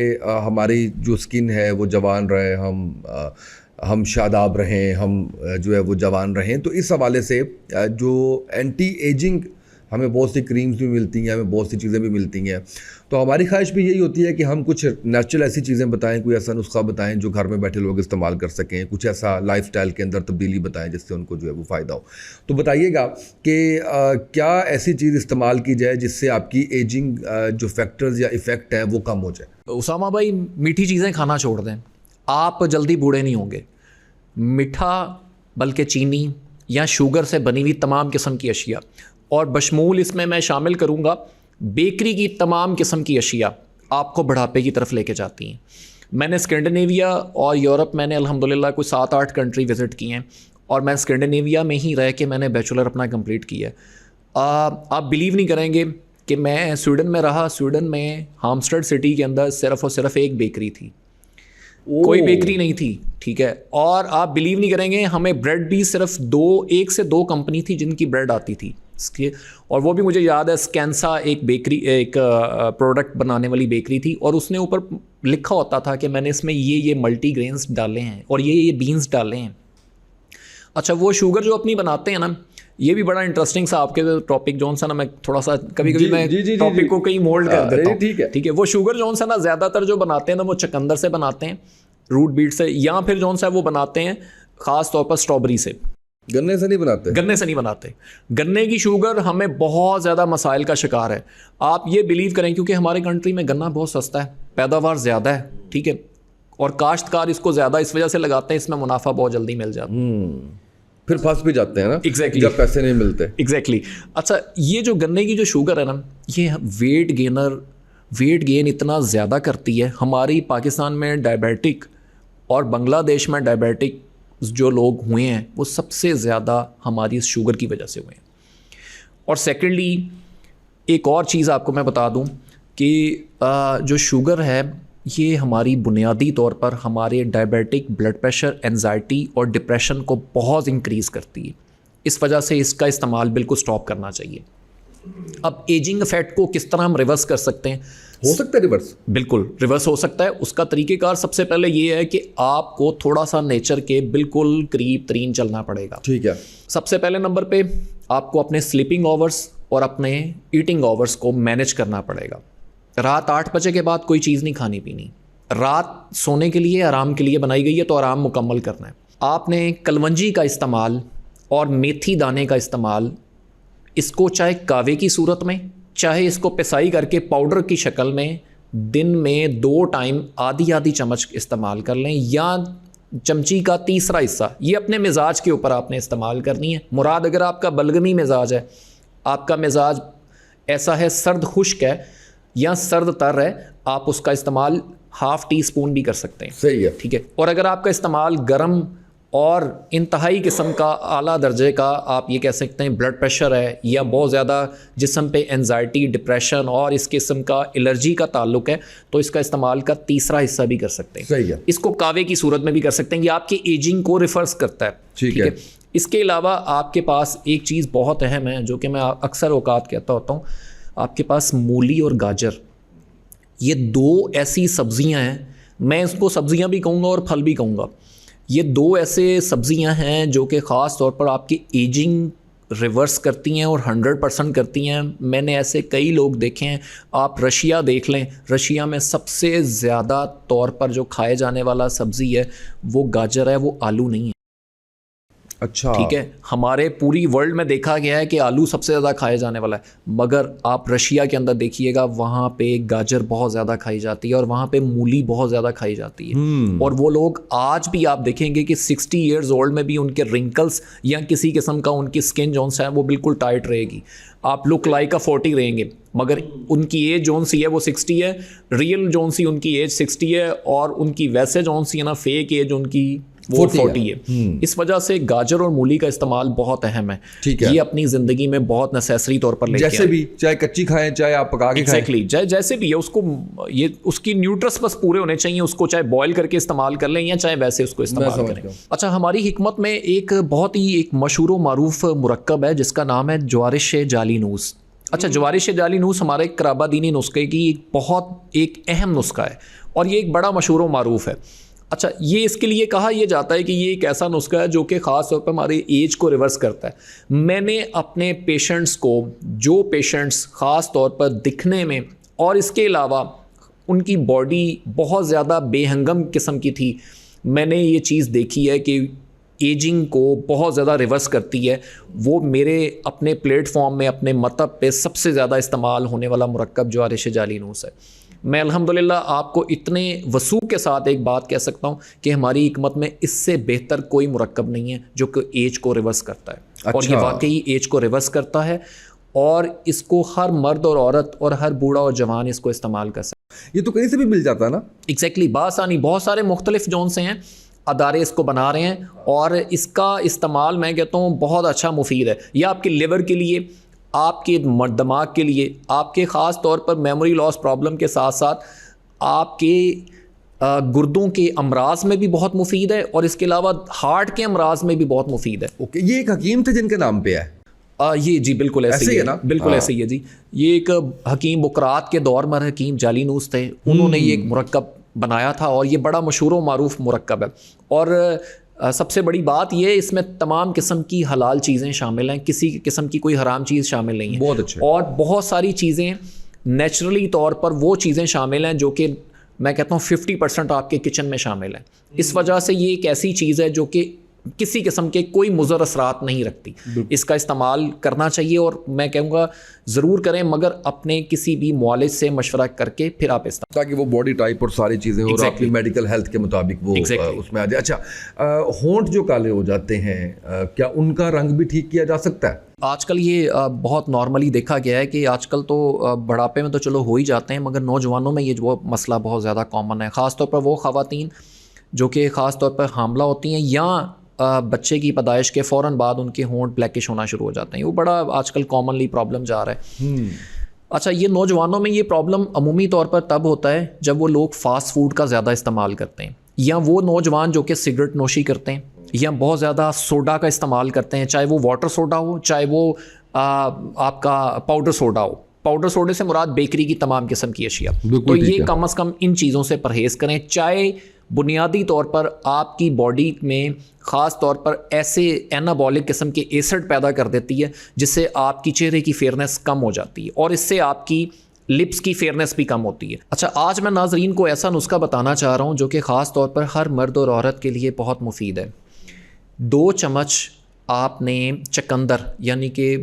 S1: हमारी जो स्किन है वो जवान रहे, हम शादाब रहें, हम जो है वो जवान रहें। तो इस हवाले से जो एंटी एजिंग हमें बहुत सी क्रीम्स भी मिलती हैं, हमें बहुत सी चीज़ें भी मिलती हैं, तो हमारी ख्वाहिश भी यही होती है कि हम कुछ नेचुरल ऐसी चीज़ें बताएं, कोई ऐसा नुस्खा बताएं जो घर में बैठे लोग इस्तेमाल कर सकें, कुछ ऐसा लाइफस्टाइल के अंदर तब्दीली बताएं जिससे उनको जो है वो फ़ायदा हो। तो बताइएगा कि क्या ऐसी चीज़ इस्तेमाल की जाए जिससे आपकी एजिंग जो फैक्टर्स या इफ़ेक्ट हैं वो कम हो जाए?
S2: उसामा भाई, मीठी चीज़ें खाना छोड़ दें, आप जल्दी बूढ़े नहीं होंगे। मीठा बल्कि चीनी या शुगर से बनी हुई तमाम किस्म की अशिया, और बशमूल इसमें मैं शामिल करूँगा बेकरी की तमाम किस्म की अशिया, आपको बुढ़ापे की तरफ लेके जाती हैं। मैंने स्कैंडिनेविया और यूरोप, मैंने अल्हम्दुलिल्लाह कोई 7-8 कंट्री विज़िट की हैं, और मैं स्कैंडिनेविया में ही रह के मैंने बैचलर अपना कंप्लीट किया है। आप बिलीव नहीं करेंगे कि मैं स्वीडन में रहा। स्वीडन में हामस्टर्ड सिटी के अंदर सिर्फ़ और सिर्फ एक बेकरी थी, कोई बेकरी नहीं थी। ठीक है। और आप बिलीव नहीं करेंगे, हमें ब्रेड भी सिर्फ 1 से 2 कंपनी थी जिनकी ब्रेड आती थी, और वो भी मुझे याद है, स्कैंसा एक बेकरी, एक प्रोडक्ट बनाने वाली बेकरी थी, और उसने ऊपर लिखा होता था कि मैंने इसमें ये मल्टीग्रेन्स डाले हैं और ये बीन्स डाले हैं। अच्छा, वो शुगर जो अपनी बनाते हैं ना, ये भी बड़ा इंटरेस्टिंग सा आपके टॉपिक जोन सा ना, मैं थोड़ा सा कभी मैं टॉपिक को कहीं मोल्ड कर देता हूँ। ठीक है। वो शुगर जोन सा ना ज़्यादातर जो बनाते हैं ना, वो चुकंदर से बनाते हैं, रूट बीट से, या फिर जोन सा वो बनाते हैं ख़ास तौर पर स्ट्रॉबेरी से।
S1: गन्ने से नहीं बनाते?
S2: गन्ने से नहीं बनाते। गन्ने की शुगर हमें बहुत ज़्यादा मसाइल का शिकार है। आप ये बिलीव करें, क्योंकि हमारे कंट्री में गन्ना बहुत सस्ता है, पैदावार ज़्यादा है, ठीक है, और काश्तकार इसको ज़्यादा इस वजह से लगाते हैं, इसमें मुनाफा बहुत जल्दी मिल जाता है।
S1: फिर फंस भी जाते हैं ना,
S2: एग्जैक्टली,
S1: जब पैसे नहीं मिलते।
S2: एग्जैक्टली। अच्छा, ये जो गन्ने की जो शुगर है ना, ये वेट गेन इतना ज़्यादा करती है। हमारी पाकिस्तान में डायबिटिक और बांग्लादेश में डायबिटिक जो लोग हुए हैं, वो सबसे ज़्यादा हमारी इस शुगर की वजह से हुए हैं। और सेकेंडली, एक और चीज़ आपको मैं बता दूं कि जो शुगर है, ये हमारी बुनियादी तौर पर हमारे डायबिटिक, ब्लड प्रेशर, एंजाइटी और डिप्रेशन को बहुत इंक्रीज़ करती है। इस वजह से इसका इस्तेमाल बिल्कुल स्टॉप करना चाहिए। अब एजिंग इफेक्ट को किस तरह हम रिवर्स कर सकते हैं?
S1: हो सकता है रिवर्स? बिल्कुल
S2: रिवर्स हो सकता है। उसका तरीक़ेकार सबसे पहले ये है कि आपको थोड़ा सा नेचर के बिल्कुल करीब तरीन चलना पड़ेगा।
S1: ठीक है।
S2: सबसे पहले नंबर पे आपको अपने स्लीपिंग आवर्स और अपने ईटिंग आवर्स को मैनेज करना पड़ेगा। रात 8 बजे के बाद कोई चीज़ नहीं खानी पीनी। रात सोने के लिए, आराम के लिए बनाई गई है, तो आराम मुकम्मल करना है। आपने कलवंजी का इस्तेमाल और मेथी दाने का इस्तेमाल, इसको चाहे कावे की सूरत में, चाहे इसको पिसाई करके पाउडर की शक्ल में दिन में 2 टाइम आधी आधी चम्मच इस्तेमाल कर लें, या चमची का तीसरा हिस्सा। ये अपने मिजाज के ऊपर आपने इस्तेमाल करनी है। मुराद अगर आपका बलगमी मिजाज है, आपका मिजाज ऐसा है सर्द खुश्क है या सर्द तर है, आप उसका इस्तेमाल हाफ़ टी स्पून भी कर सकते हैं।
S1: सही है।
S2: ठीक है। और अगर आपका इस्तेमाल गर्म और इंतहाई किस्म का आला दर्जे का, आप ये कह सकते हैं ब्लड प्रेशर है, या बहुत ज़्यादा जिस्म पे एंजाइटी, डिप्रेशन और इस किस्म का एलर्जी का ताल्लुक है, तो इसका इस्तेमाल का तीसरा हिस्सा भी कर सकते हैं।
S1: सही है।
S2: इसको कावे की सूरत में भी कर सकते हैं। ये आपकी एजिंग को रिफर्स करता है।
S1: ठीक है।
S2: इसके अलावा आपके पास एक चीज़ बहुत अहम है जो कि मैं अक्सर औकात कहता होता हूँ, आपके पास मूली और गाजर, ये 2 ऐसी सब्ज़ियाँ हैं, मैं इसको सब्ज़ियाँ भी कहूँगा और फल भी कहूँगा। ये 2 ऐसे सब्ज़ियाँ हैं जो कि ख़ास तौर पर आपकी एजिंग रिवर्स करती हैं और 100% करती हैं। मैंने ऐसे कई लोग देखे हैं। आप रशिया देख लें, रशिया में सबसे ज़्यादा तौर पर जो खाए जाने वाला सब्ज़ी है वो गाजर है, वो आलू नहीं है।
S1: अच्छा।
S2: ठीक है। हमारे पूरी वर्ल्ड में देखा गया है कि आलू सबसे ज़्यादा खाया जाने वाला है, मगर आप रशिया के अंदर देखिएगा, वहाँ पे गाजर बहुत ज़्यादा खाई जाती है और वहाँ पे मूली बहुत ज़्यादा खाई जाती है। और वो लोग आज भी आप देखेंगे कि 60 ईयर्स ओल्ड में भी उनके रिंकल्स या किसी किस्म का उनकी स्किन जोन है वो बिल्कुल टाइट रहेगी। आप लुक लाइक 40 रहेंगे, मगर उनकी एज जोन सी है वो 60 है, रियल जोन सी उनकी एज 60 है, और उनकी वैसे जोन सी है ना फेक एज उनकी वो 40 है। इस वजह से गाजर और मूली का इस्तेमाल बहुत अहम है।
S1: ठीक है।
S2: ये अपनी ज़िंदगी में बहुत नेसेसरी तौर पर लेके
S1: जैसे भी, चाहे कच्ची खाएं चाहे आप पका के खाएं।
S2: एग्जैक्टली, जैसे भी है उसको, ये उसकी न्यूट्रस बस पूरे होने चाहिए। उसको चाहे बॉयल करके इस्तेमाल कर लें या चाहे वैसे उसको इस्तेमाल करें। अच्छा, हमारी हिकमत में एक बहुत ही एक मशहूर मारूफ मुरक्कब है जिसका नाम है ज्वारिश जालीनूस। अच्छा, ज्वारिश जालीनूस हमारे कराबादीनी नुस्खे की बहुत एक अहम नुस्खा है और ये एक बड़ा मशहूर मारूफ है। अच्छा, ये इसके लिए कहा यह जाता है कि ये एक ऐसा नुस्खा है जो कि ख़ास तौर पर हमारे एज को रिवर्स करता है। मैंने अपने पेशेंट्स को, जो पेशेंट्स ख़ास तौर पर दिखने में और इसके अलावा उनकी बॉडी बहुत ज़्यादा बेहंगम किस्म की थी, मैंने ये चीज़ देखी है कि एजिंग को बहुत ज़्यादा रिवर्स करती है, वो मेरे अपने प्लेटफॉर्म में, अपने मतब पे सबसे ज़्यादा इस्तेमाल होने वाला मुरक्कब ज्वारिश जालीनूस है। मैं अल्हम्दुलिल्लाह आपको इतने वसूख के साथ एक बात कह सकता हूँ कि हमारी हिकमत में इससे बेहतर कोई मुरक्कब नहीं है जो कि एज को रिवर्स करता है।
S1: अच्छा।
S2: और ये वाकई एज को रिवर्स करता है और इसको हर मर्द और औरत और हर बूढ़ा और जवान इसको इस्तेमाल कर सकता है।
S1: ये तो कहीं से भी मिल जाता है ना?
S2: एग्जैक्टली, बासानी बहुत सारे मुख्तलिफ जोन से हैं, अदारे इसको बना रहे हैं और इसका इस्तेमाल मैं कहता हूँ बहुत अच्छा मुफीद है। यह आपके लिवर के लिए, आपके दिमाग के लिए, आपके ख़ास तौर पर मेमोरी लॉस प्रॉब्लम के साथ साथ आपके गुर्दों के अमराज में भी बहुत मुफीद है और इसके अलावा हार्ट के अमराज में भी बहुत मुफीद है।
S1: ओके, ये एक हकीम थे जिनके नाम पे है?
S2: ये जी बिल्कुल ऐसे ही है ना, बिल्कुल ऐसे ही है जी। ये एक हकीम बुकरात के दौर में हकीम जालीनूस थे, उन्होंने ये एक मुरक्कब बनाया था और ये बड़ा मशहूर व मारूफ मुरक्कब है। और सबसे बड़ी बात ये, इसमें तमाम किस्म की हलाल चीज़ें शामिल हैं, किसी किस्म की कोई हराम चीज़ शामिल नहीं है।
S1: बहुत अच्छे।
S2: और बहुत सारी चीज़ें नेचुरली तौर पर वो चीज़ें शामिल हैं जो कि मैं कहता हूँ 50% आपके किचन में शामिल हैं। इस वजह से ये एक ऐसी चीज़ है जो कि किसी किस्म के कोई मुज़र असरात नहीं रखती। इसका इस्तेमाल करना चाहिए और मैं कहूँगा ज़रूर करें, मगर अपने किसी भी मुआलिज से मशवरा करके फिर आप इस्तेमाल,
S1: ताकि वो बॉडी टाइप और सारी चीज़ें और आपकी मेडिकल हेल्थ के मुताबिक वो उसमें आ जाए। अच्छा, होंठ जो काले हो जाते हैं, क्या उनका रंग भी ठीक किया जा सकता है?
S2: आजकल ये बहुत नॉर्मली देखा गया है कि आजकल तो बुढ़ापे में तो चलो हो ही जाते हैं, मगर नौजवानों में ये जो मसला बहुत ज़्यादा कॉमन है। ख़ास तौर पर वो ख़वातीन जो कि ख़ास तौर पर हामला होती हैं या बच्चे की पैदाइश के फ़ौरन बाद उनके होंठ ब्लैकिश होना शुरू हो जाते हैं, वो बड़ा आजकल कॉमनली प्रॉब्लम जा रहा है। अच्छा, ये नौजवानों में ये प्रॉब्लम अमूमी तौर पर तब होता है जब वो लोग फ़ास्ट फूड का ज़्यादा इस्तेमाल करते हैं, या वो नौजवान जो कि सिगरेट नोशी करते हैं या बहुत ज़्यादा सोडा का इस्तेमाल करते हैं, चाहे वो वाटर सोडा हो चाहे वो आपका पाउडर सोडा हो। पाउडर सोडे से मुराद बेकरी की तमाम किस्म की अशिया। तो ये कम अज़ कम इन चीज़ों से परहेज़ करें। चाहे बुनियादी तौर पर आपकी बॉडी में ख़ास तौर पर ऐसे एनाबॉलिक किस्म के एसिड पैदा कर देती है जिससे आपकी चेहरे की फेयरनेस कम हो जाती है और इससे आपकी लिप्स की फेयरनेस भी कम होती है। अच्छा, आज मैं नाजरीन को ऐसा नुस्खा बताना चाह रहा हूँ जो कि ख़ास तौर पर हर मर्द और औरत के लिए बहुत मुफीद है। 2 चम्मच आपने चकंदर यानी कि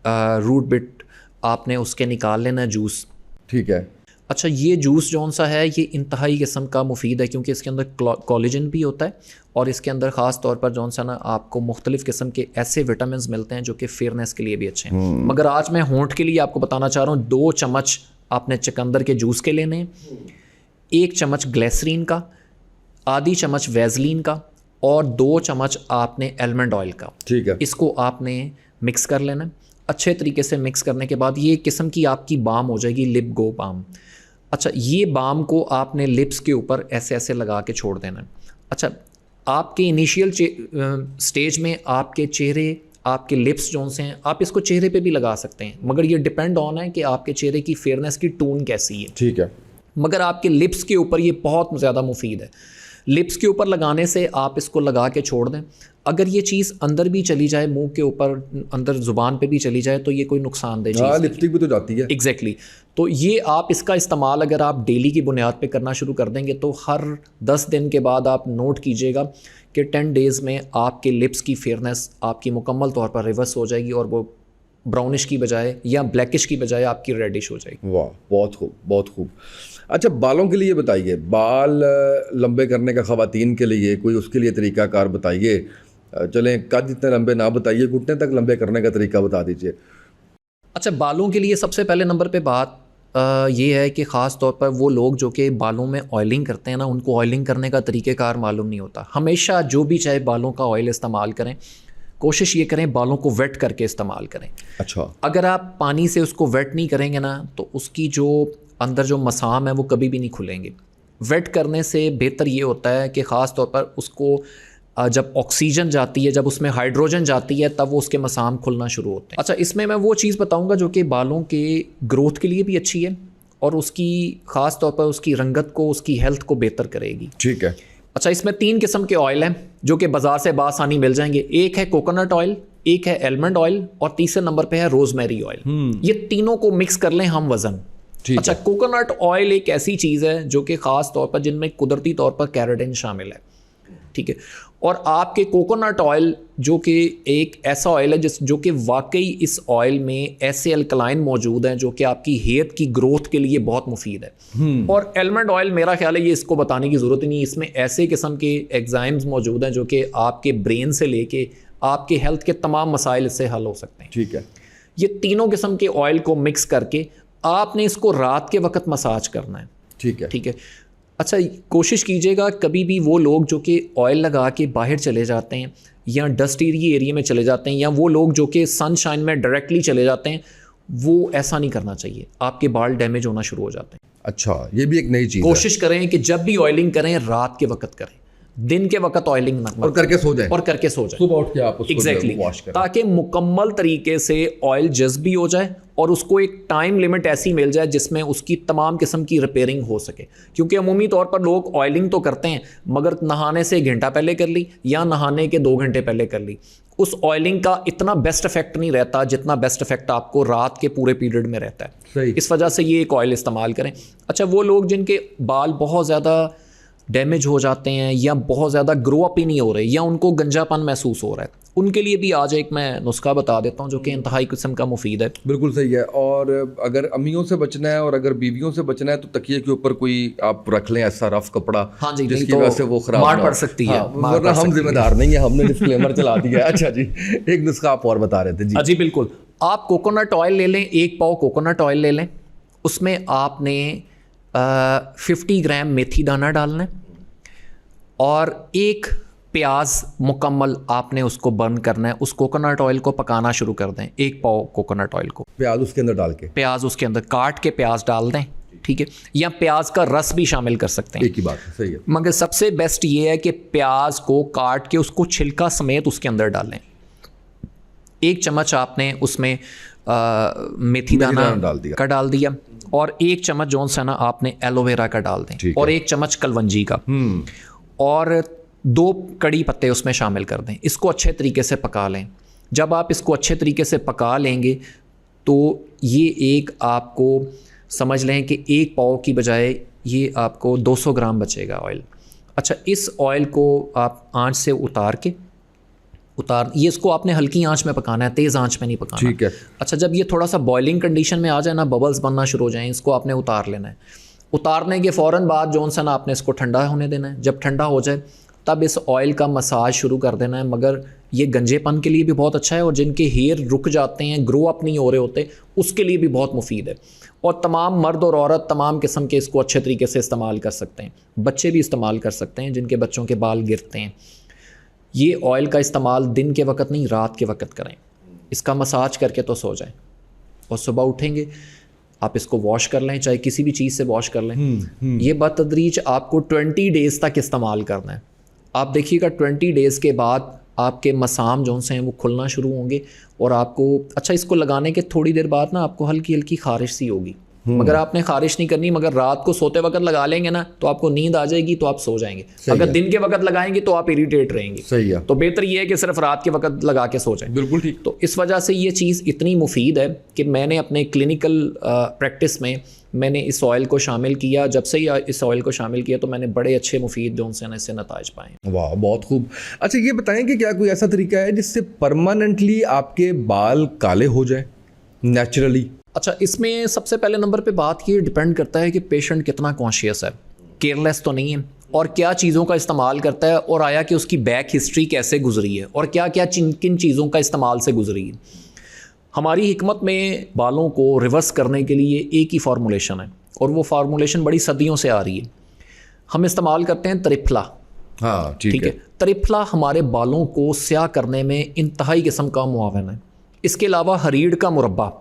S2: रूट बिट आपने उसके निकाल लेना जूस।
S1: ठीक है।
S2: अच्छा, ये जूस जौन सा है ये इंतहाई किस्म का मुफीद है, क्योंकि इसके अंदर कोलेजन भी होता है और इसके अंदर ख़ास तौर पर जौन सा ना आपको मुख्तलिफ़ किस्म के ऐसे विटामिन मिलते हैं जो कि फेयरनेस के लिए भी अच्छे हैं। मगर आज मैं होंठ के लिए आपको बताना चाह रहा हूँ, 2 चम्मच आपने चुकंदर के जूस के लेने हैं, 1 चम्मच ग्लिसरीन का, आधी चम्मच वैसलीन का और 2 चम्मच आपने आलमंड ऑयल का।
S1: ठीक है।
S2: इसको आपने मिक्स कर लेना। अच्छे तरीके से मिक्स करने के बाद ये किस्म की आपकी बाम हो जाएगी, लिप गो बाम। अच्छा, ये बाम को आपने लिप्स के ऊपर ऐसे ऐसे लगा के छोड़ देना है। अच्छा, आपके इनिशियल स्टेज में आपके चेहरे, आपके लिप्स जोन से हैं, आप इसको चेहरे पे भी लगा सकते हैं, मगर ये डिपेंड ऑन है कि आपके चेहरे की फेयरनेस की टोन कैसी है।
S1: ठीक है।
S2: मगर आपके लिप्स के ऊपर ये बहुत ज़्यादा मुफीद है। लिप्स के ऊपर लगाने से आप इसको लगा के छोड़ दें। अगर ये चीज़ अंदर भी चली जाए, मुंह के ऊपर अंदर ज़ुबान पे भी चली जाए, तो ये कोई नुकसानदेह चीज़ नहीं है।
S1: लिपस्टिक भी तो जाती है।
S2: एग्जैक्टली। तो ये आप इसका इस्तेमाल अगर आप डेली की बुनियाद पे करना शुरू कर देंगे तो हर 10 दिन के बाद आप नोट कीजिएगा कि 10 डेज़ में आपके लिप्स की फेयरनेस आपकी मुकम्मल तौर पर रिवर्स हो जाएगी और वो ब्राउनिश की बजाय या ब्लैकिश की बजाय आपकी रेडिश हो जाएगी।
S1: वाह, बहुत खूब, बहुत खूब। अच्छा, बालों के लिए बताइए, बाल लंबे करने का ख़वातीन के लिए कोई उसके लिए तरीक़ाकार बताइए। चलें, कद इतने लंबे ना बताइए, घुटने तक लंबे करने का तरीका बता दीजिए।
S2: अच्छा, बालों के लिए सबसे पहले नंबर पे बात ये है कि ख़ास तौर पर वो लोग जो कि बालों में ऑयलिंग करते हैं ना, उनको ऑयलिंग करने का तरीक़ेकार मालूम नहीं होता। हमेशा जो भी चाहे बालों का ऑयल इस्तेमाल करें, कोशिश ये करें बालों को वेट करके इस्तेमाल करें।
S1: अच्छा।
S2: अगर आप पानी से उसको वेट नहीं करेंगे ना, तो उसकी जो अंदर जो मसाम है वो कभी भी नहीं खुलेंगे। वेट करने से बेहतर ये होता है कि ख़ास तौर पर उसको जब ऑक्सीजन जाती है, जब उसमें हाइड्रोजन जाती है, तब वो उसके मसाम खुलना शुरू होते हैं। अच्छा, इसमें मैं वो चीज़ बताऊंगा जो कि बालों के ग्रोथ के लिए भी अच्छी है और उसकी ख़ास तौर पर उसकी रंगत को, उसकी हेल्थ को बेहतर करेगी।
S1: ठीक है।
S2: अच्छा, इसमें 3 किस्म के ऑयल हैं जो कि बाज़ार से बासानी मिल जाएंगे। एक है कोकोनट ऑयल, एक है आलमंड ऑयल और तीसरे नंबर पे है रोजमेरी ऑयल। ये तीनों को मिक्स कर लें हम वज़न। अच्छा, कोकोनट ऑयल एक ऐसी चीज़ है जो कि ख़ास तौर पर जिनमें कुदरती तौर पर कैरोटीन शामिल है। ठीक है। और आपके कोकोनट ऑयल जो कि एक ऐसा ऑयल है जो कि वाकई इस ऑयल में ऐसे अल्कलाइन मौजूद हैं जो कि आपकी हेयर की ग्रोथ के लिए बहुत मुफीद है। और आलमंड ऑयल, मेरा ख्याल है ये इसको बताने की ज़रूरत ही नहीं, इसमें ऐसे किस्म के एग्जाइम्स मौजूद हैं जो कि आपके ब्रेन से लेके आपके हेल्थ के तमाम मसाइल इससे हल हो सकते हैं।
S1: ठीक है।
S2: ये तीनों किस्म के ऑयल को मिक्स करके आपने इसको रात के वक्त मसाज करना है।
S1: ठीक है।
S2: ठीक है। अच्छा, कोशिश कीजिएगा कभी भी वो लोग जो कि ऑयल लगा के बाहर चले जाते हैं या डस्टी एरिया में चले जाते हैं या वो लोग जो कि सनशाइन में डायरेक्टली चले जाते हैं, वो ऐसा नहीं करना चाहिए। आपके बाल डैमेज होना शुरू हो जाते हैं।
S1: अच्छा, ये भी एक नई चीज़ है।
S2: कोशिश करें कि जब भी ऑयलिंग करें रात के वक्त करें, दिन के वक्त ऑयलिंग ना
S1: और करके सो जाए।
S2: और करके सो जाए।
S1: सुबह उठ के आप उसको
S2: एग्जैक्टली
S1: वॉश करें
S2: ताकि मुकम्मल तरीके से ऑयल जज्ब भी हो जाए और उसको एक टाइम लिमिट ऐसी मिल जाए जिसमें उसकी तमाम किस्म की रिपेयरिंग हो सके। क्योंकि अमूमी तौर पर लोग ऑयलिंग तो करते हैं मगर नहाने से 1 घंटा पहले कर ली या नहाने के 2 घंटे पहले कर ली। उस ऑयलिंग का इतना बेस्ट इफेक्ट नहीं रहता जितना बेस्ट इफेक्ट आपको रात के पूरे पीरियड में रहता है।
S1: सही।
S2: इस वजह से ये एक ऑयल इस्तेमाल करें। अच्छा, वो लोग जिनके बाल बहुत ज़्यादा डैमेज हो जाते हैं या बहुत ज़्यादा ग्रो अप ही नहीं हो रहे या उनको गंजापन महसूस हो रहा है, उनके लिए भी आज एक मैं नुस्खा बता देता हूँ जो कि इंतहाई किस्म का मुफीद है।
S1: बिल्कुल सही है। और अगर अम्मियों से बचना है और अगर बीवियों से बचना है तो तकिए के ऊपर कोई आप रख लें ऐसा रफ कपड़ा।
S2: हाँ जी,
S1: जिसकी
S2: तो
S1: वजह से वो खराब
S2: मार
S1: ना
S2: पड़
S1: हो।
S2: सकती है।
S1: हाँ, वरना हम जिम्मेदार नहीं है, हमने डिस्क्लेमर चला दिया है। अच्छा जी, एक नुस्खा आप और बता रहे थे जी।
S2: जी बिल्कुल। आप कोकोनट ऑयल ले लें, 1 पाव कोकोनट ऑयल ले लें, उसमें आपने 50 ग्राम मेथी दाना डालना है और 1 प्याज मुकम्मल आपने उसको बर्न करना है। उस कोकोनट ऑयल को पकाना शुरू कर दें, 1 पाव कोकोनट ऑयल को
S1: प्याज उसके अंदर डाल के,
S2: प्याज उसके अंदर काट के प्याज डाल दें। ठीक है। या प्याज का रस भी शामिल कर सकते हैं,
S1: एक ही बात है। सही है।
S2: मगर सबसे बेस्ट ये है कि प्याज को काट के उसको छिलका समेत उसके अंदर डालें। 1 चम्मच आपने उसमें मेथी दाना डाल दिया और 1 चम्मच जौन सा ना आपने एलोवेरा का डाल दें और 1 चम्मच कलवंजी का और 2 कड़ी पत्ते उसमें शामिल कर दें। इसको अच्छे तरीके से पका लें। जब आप इसको अच्छे तरीके से पका लेंगे तो ये एक आपको समझ लें कि 1 पाव की बजाय ये आपको 200 ग्राम बचेगा ऑयल। अच्छा, इस ऑयल को आप आंच से ये इसको आपने हल्की आंच में पकाना है, तेज़ आंच में नहीं पकाना।
S1: ठीक है।
S2: अच्छा, जब ये थोड़ा सा बॉइलिंग कंडीशन में आ जाए ना, बबल्स बनना शुरू हो जाएं, इसको आपने उतार लेना है। उतारने के फ़ौरन बाद जो सा ना आपने इसको ठंडा होने देना है। जब ठंडा हो जाए तब इस ऑयल का मसाज शुरू कर देना है। मगर ये गंजेपन के लिए भी बहुत अच्छा है और जिनके हेयर रुक जाते हैं, ग्रो अप नहीं हो रहे होते, उसके लिए भी बहुत मुफीद है। और तमाम मर्द और औरत तमाम किस्म के इसको अच्छे तरीके से इस्तेमाल कर सकते हैं। बच्चे भी इस्तेमाल कर सकते हैं जिनके बच्चों के बाल गिरते हैं। ये ऑयल का इस्तेमाल दिन के वक्त नहीं, रात के वक्त करें। इसका मसाज करके तो सो जाएं और सुबह उठेंगे आप इसको वॉश कर लें, चाहे किसी भी चीज़ से वॉश कर लें। ये बतदरीज आपको 20 डेज़ तक इस्तेमाल करना है। आप देखिएगा 20 डेज़ के बाद आपके मसाम जो से हैं वो खुलना शुरू होंगे और आपको अच्छा इसको लगाने के थोड़ी देर बाद ना आपको हल्की हल्की खारिश सी होगी। मगर आपने खारिश नहीं करनी, मगर रात को सोते वक्त लगा लेंगे ना तो आपको नींद आ जाएगी तो आप सो जाएंगे। अगर दिन के वक्त लगाएंगे तो आप इरिटेट रहेंगे।
S1: सही है।
S2: तो बेहतर ये है कि सिर्फ रात के वक्त लगा के सो जाएं।
S1: बिल्कुल ठीक।
S2: तो इस वजह से ये चीज़ इतनी मुफीद है कि मैंने अपने क्लिनिकल प्रैक्टिस में मैंने इस ऑयल को शामिल किया। जब से ही इस ऑयल को शामिल किया तो मैंने बड़े अच्छे मुफीद जो उनसे इससे नताइज पाए।
S1: वाह, बहुत खूब। अच्छा ये बताएं कि क्या कोई ऐसा तरीका है जिससे परमानेंटली आपके बाल काले हो जाए नेचुरली?
S2: अच्छा, इसमें सबसे पहले नंबर पे बात ये डिपेंड करता है कि पेशेंट कितना कॉन्शियस है, केयरलेस तो नहीं है, और क्या चीज़ों का इस्तेमाल करता है, और आया कि उसकी बैक हिस्ट्री कैसे गुजरी है और क्या क्या किन चीज़ों का इस्तेमाल से गुजरी है। हमारी हिकमत में बालों को रिवर्स करने के लिए एक ही फार्मूलेशन है और वो फार्मूलेशन बड़ी सदियों से आ रही है। हम इस्तेमाल करते हैं त्रिफला।
S1: हाँ ठीक है।
S2: त्रिफला हमारे बालों को स्याह करने में इंतहाई किस्म का मुआवन है। इसके अलावा हरीड़ का मुरब्बा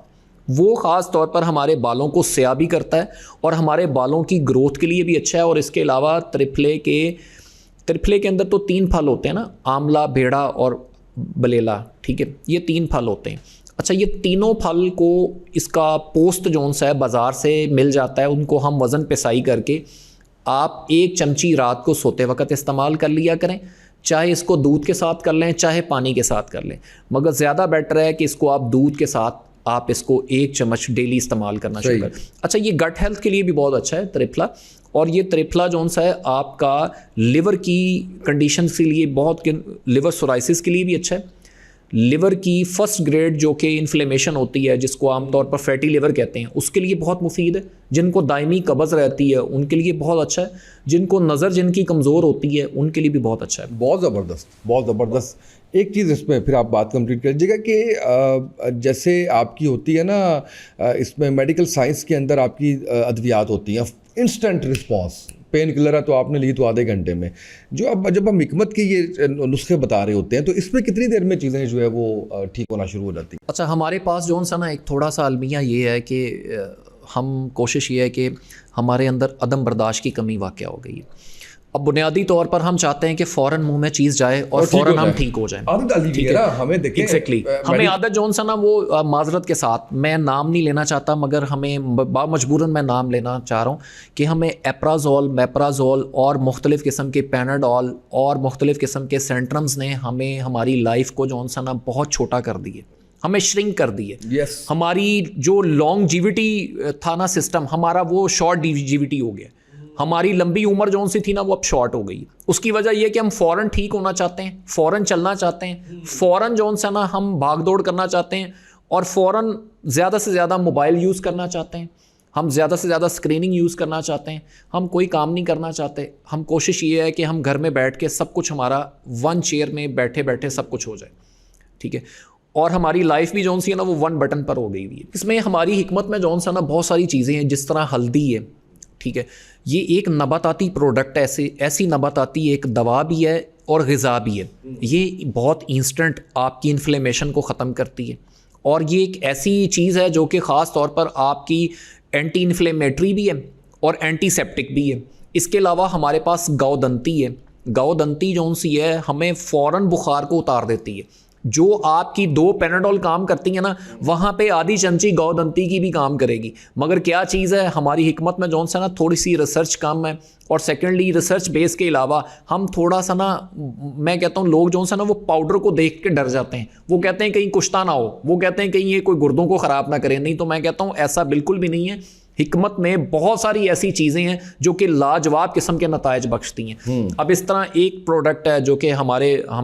S2: वो ख़ास तौर पर हमारे बालों को स्याह भी करता है और हमारे बालों की ग्रोथ के लिए भी अच्छा है। और इसके अलावा त्रिफले के अंदर तो 3 फल होते हैं ना, आंवला, बेड़ा और बलेला, ठीक है, ये 3 फल होते हैं। अच्छा, ये तीनों फल को इसका पोस्ट जोन सा है बाज़ार से मिल जाता है, उनको हम वज़न पिसाई करके आप 1 चमची रात को सोते वक्त इस्तेमाल कर लिया करें। चाहे इसको दूध के साथ कर लें, चाहे पानी के साथ कर लें, मगर ज़्यादा बेटर है कि इसको आप दूध के साथ आप इसको 1 चम्मच डेली इस्तेमाल करना शुरू करें। अच्छा, ये गट हेल्थ के लिए भी बहुत अच्छा है त्रिफला। और ये त्रिफला जोन सा है आपका लिवर की कंडीशन के लिए बहुत, लिवर सोराइसिस के लिए भी अच्छा है। लिवर की फर्स्ट ग्रेड जो कि इन्फ्लेमेशन होती है, जिसको आमतौर पर फैटी लिवर कहते हैं, उसके लिए बहुत मुफीद है। जिनको दायमी कब्ज़ रहती है उनके लिए बहुत अच्छा है। जिनको नज़र जिनकी कमज़ोर होती है उनके लिए भी बहुत अच्छा है।
S1: बहुत ज़बरदस्त, बहुत ज़बरदस्त। एक चीज़ इसमें फिर आप बात कंप्लीट करिएगा कि जैसे आपकी होती है ना, इसमें मेडिकल साइंस के अंदर आपकी अद्वियात होती हैं, इंस्टेंट रिस्पॉन्स, पेन किलर है तो आपने ली तो आधे घंटे में। जब हम हिकमत के ये नुस्खे बता रहे होते हैं तो इसमें कितनी देर में चीज़ें जो है वो ठीक होना शुरू हो जाती हैं?
S2: अच्छा, हमारे पास जो सा ना एक थोड़ा सा अलमिया ये है कि हम कोशिश ये है कि हमारे अंदर अदम बर्दाश्त की कमी वाक़या हो गई है। अब बुनियादी तौर पर हम चाहते हैं कि फ़ौरन मुंह में चीज़ जाए और फ़ौरन हम ठीक हो जाएं।
S1: ठीक है ना, हमें देखिए
S2: एग्जैक्टली हमें आदत जोन सा ना वो माजरत के साथ, मैं नाम नहीं लेना चाहता मगर हमें बामजबूरन मैं नाम लेना चाह रहा हूँ कि हमें एप्राजोल, मेप्राजोल और मुख्तलिफ़ किस्म के पैनाडोल और मुख्तलिफ़ किस्म के सेंट्रम्स ने हमें हमारी लाइफ को जोन सा ना बहुत छोटा कर दिए, हमें श्रिंक कर दिए।
S1: yes.
S2: हमारी जो लॉन्गजिविटी था ना सिस्टम हमारा, वो शॉर्ट जीविटी हो गया। हमारी लंबी उम्र जो सी थी ना वो अब शॉर्ट हो गई। उसकी वजह यह कि हम फ़ौरन ठीक होना चाहते हैं, फ़ौरन चलना चाहते हैं, फ़ौरन जो सा ना हम भाग दौड़ करना चाहते हैं और फ़ौरन ज़्यादा से ज़्यादा मोबाइल यूज़ करना चाहते हैं, हम ज़्यादा से ज़्यादा स्क्रीनिंग यूज़ करना चाहते हैं, हम कोई काम नहीं करना चाहते। हम कोशिश ये है कि हम घर में बैठ के सब कुछ हमारा 1 चेयर में बैठे बैठे सब कुछ हो जाए, ठीक है। और हमारी लाइफ भी जौन सी है ना वो 1 बटन पर हो गई हुई है। इसमें हमारी हिकमत में जौन सा ना बहुत सारी चीज़ें हैं, जिस तरह हल्दी है, ठीक है, ये एक नबाताती प्रोडक्ट ऐसी नबाताती एक दवा भी है और ग़िज़ा भी है। ये बहुत इंस्टेंट आपकी इन्फ्लेमेशन को ख़त्म करती है और ये एक ऐसी चीज़ है जो कि ख़ास तौर पर आपकी एंटी इन्फ्लेमेटरी भी है और एंटीसेप्टिक भी है। इसके अलावा हमारे पास गौदंती है। गौदंती जौन सी है हमें फ़ौरन बुखार को उतार देती है। जो आपकी 2 पैनाडोल काम करती हैं ना, वहाँ पे आधी चमची गौदंती की भी काम करेगी। मगर क्या चीज़ है, हमारी हिकमत में जौन सा ना थोड़ी सी रिसर्च कम है और सेकेंडली रिसर्च बेस के अलावा हम थोड़ा सा ना, मैं कहता हूँ लोग जौन सा ना वो पाउडर को देख के डर जाते हैं। वो कहते हैं कहीं कुश्ता ना हो, वो कहते हैं कहीं ये कोई गुर्दों को ख़राब ना करे। नहीं, तो मैं कहता हूँ ऐसा बिल्कुल भी नहीं है। हिकमत में बहुत सारी ऐसी चीज़ें हैं जो कि लाजवाब किस्म के नताइज बख्शती हैं। अब इस तरह एक प्रोडक्ट है जो कि हम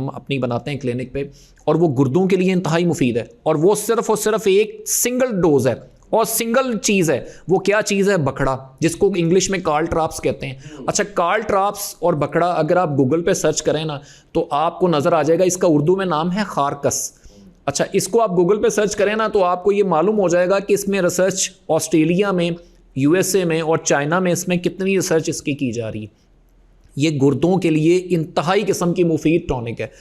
S2: अपनी बनाते हैं क्लिनिक पे और वो गुर्दों के लिए इंतहाई मुफीद है और वो सिर्फ और सिर्फ एक सिंगल डोज है और सिंगल चीज़ है। वो क्या चीज़ है? बकड़ा, जिसको इंग्लिश में कार्ल ट्राप्स कहते हैं। अच्छा, कार्ल ट्राप्स और बकड़ा अगर आप गूगल पे सर्च करें ना तो आपको नज़र आ जाएगा, इसका उर्दू में नाम है खारकस। अच्छा, इसको आप गूगल पे सर्च करें ना तो आपको ये मालूम हो जाएगा कि इसमें रिसर्च ऑस्ट्रेलिया में, यूएसए में और चाइना में इसमें कितनी रिसर्च इसकी की जा रही है। ये गुर्दों के लिए इंतहाई किस्म की मुफीद टॉनिक है।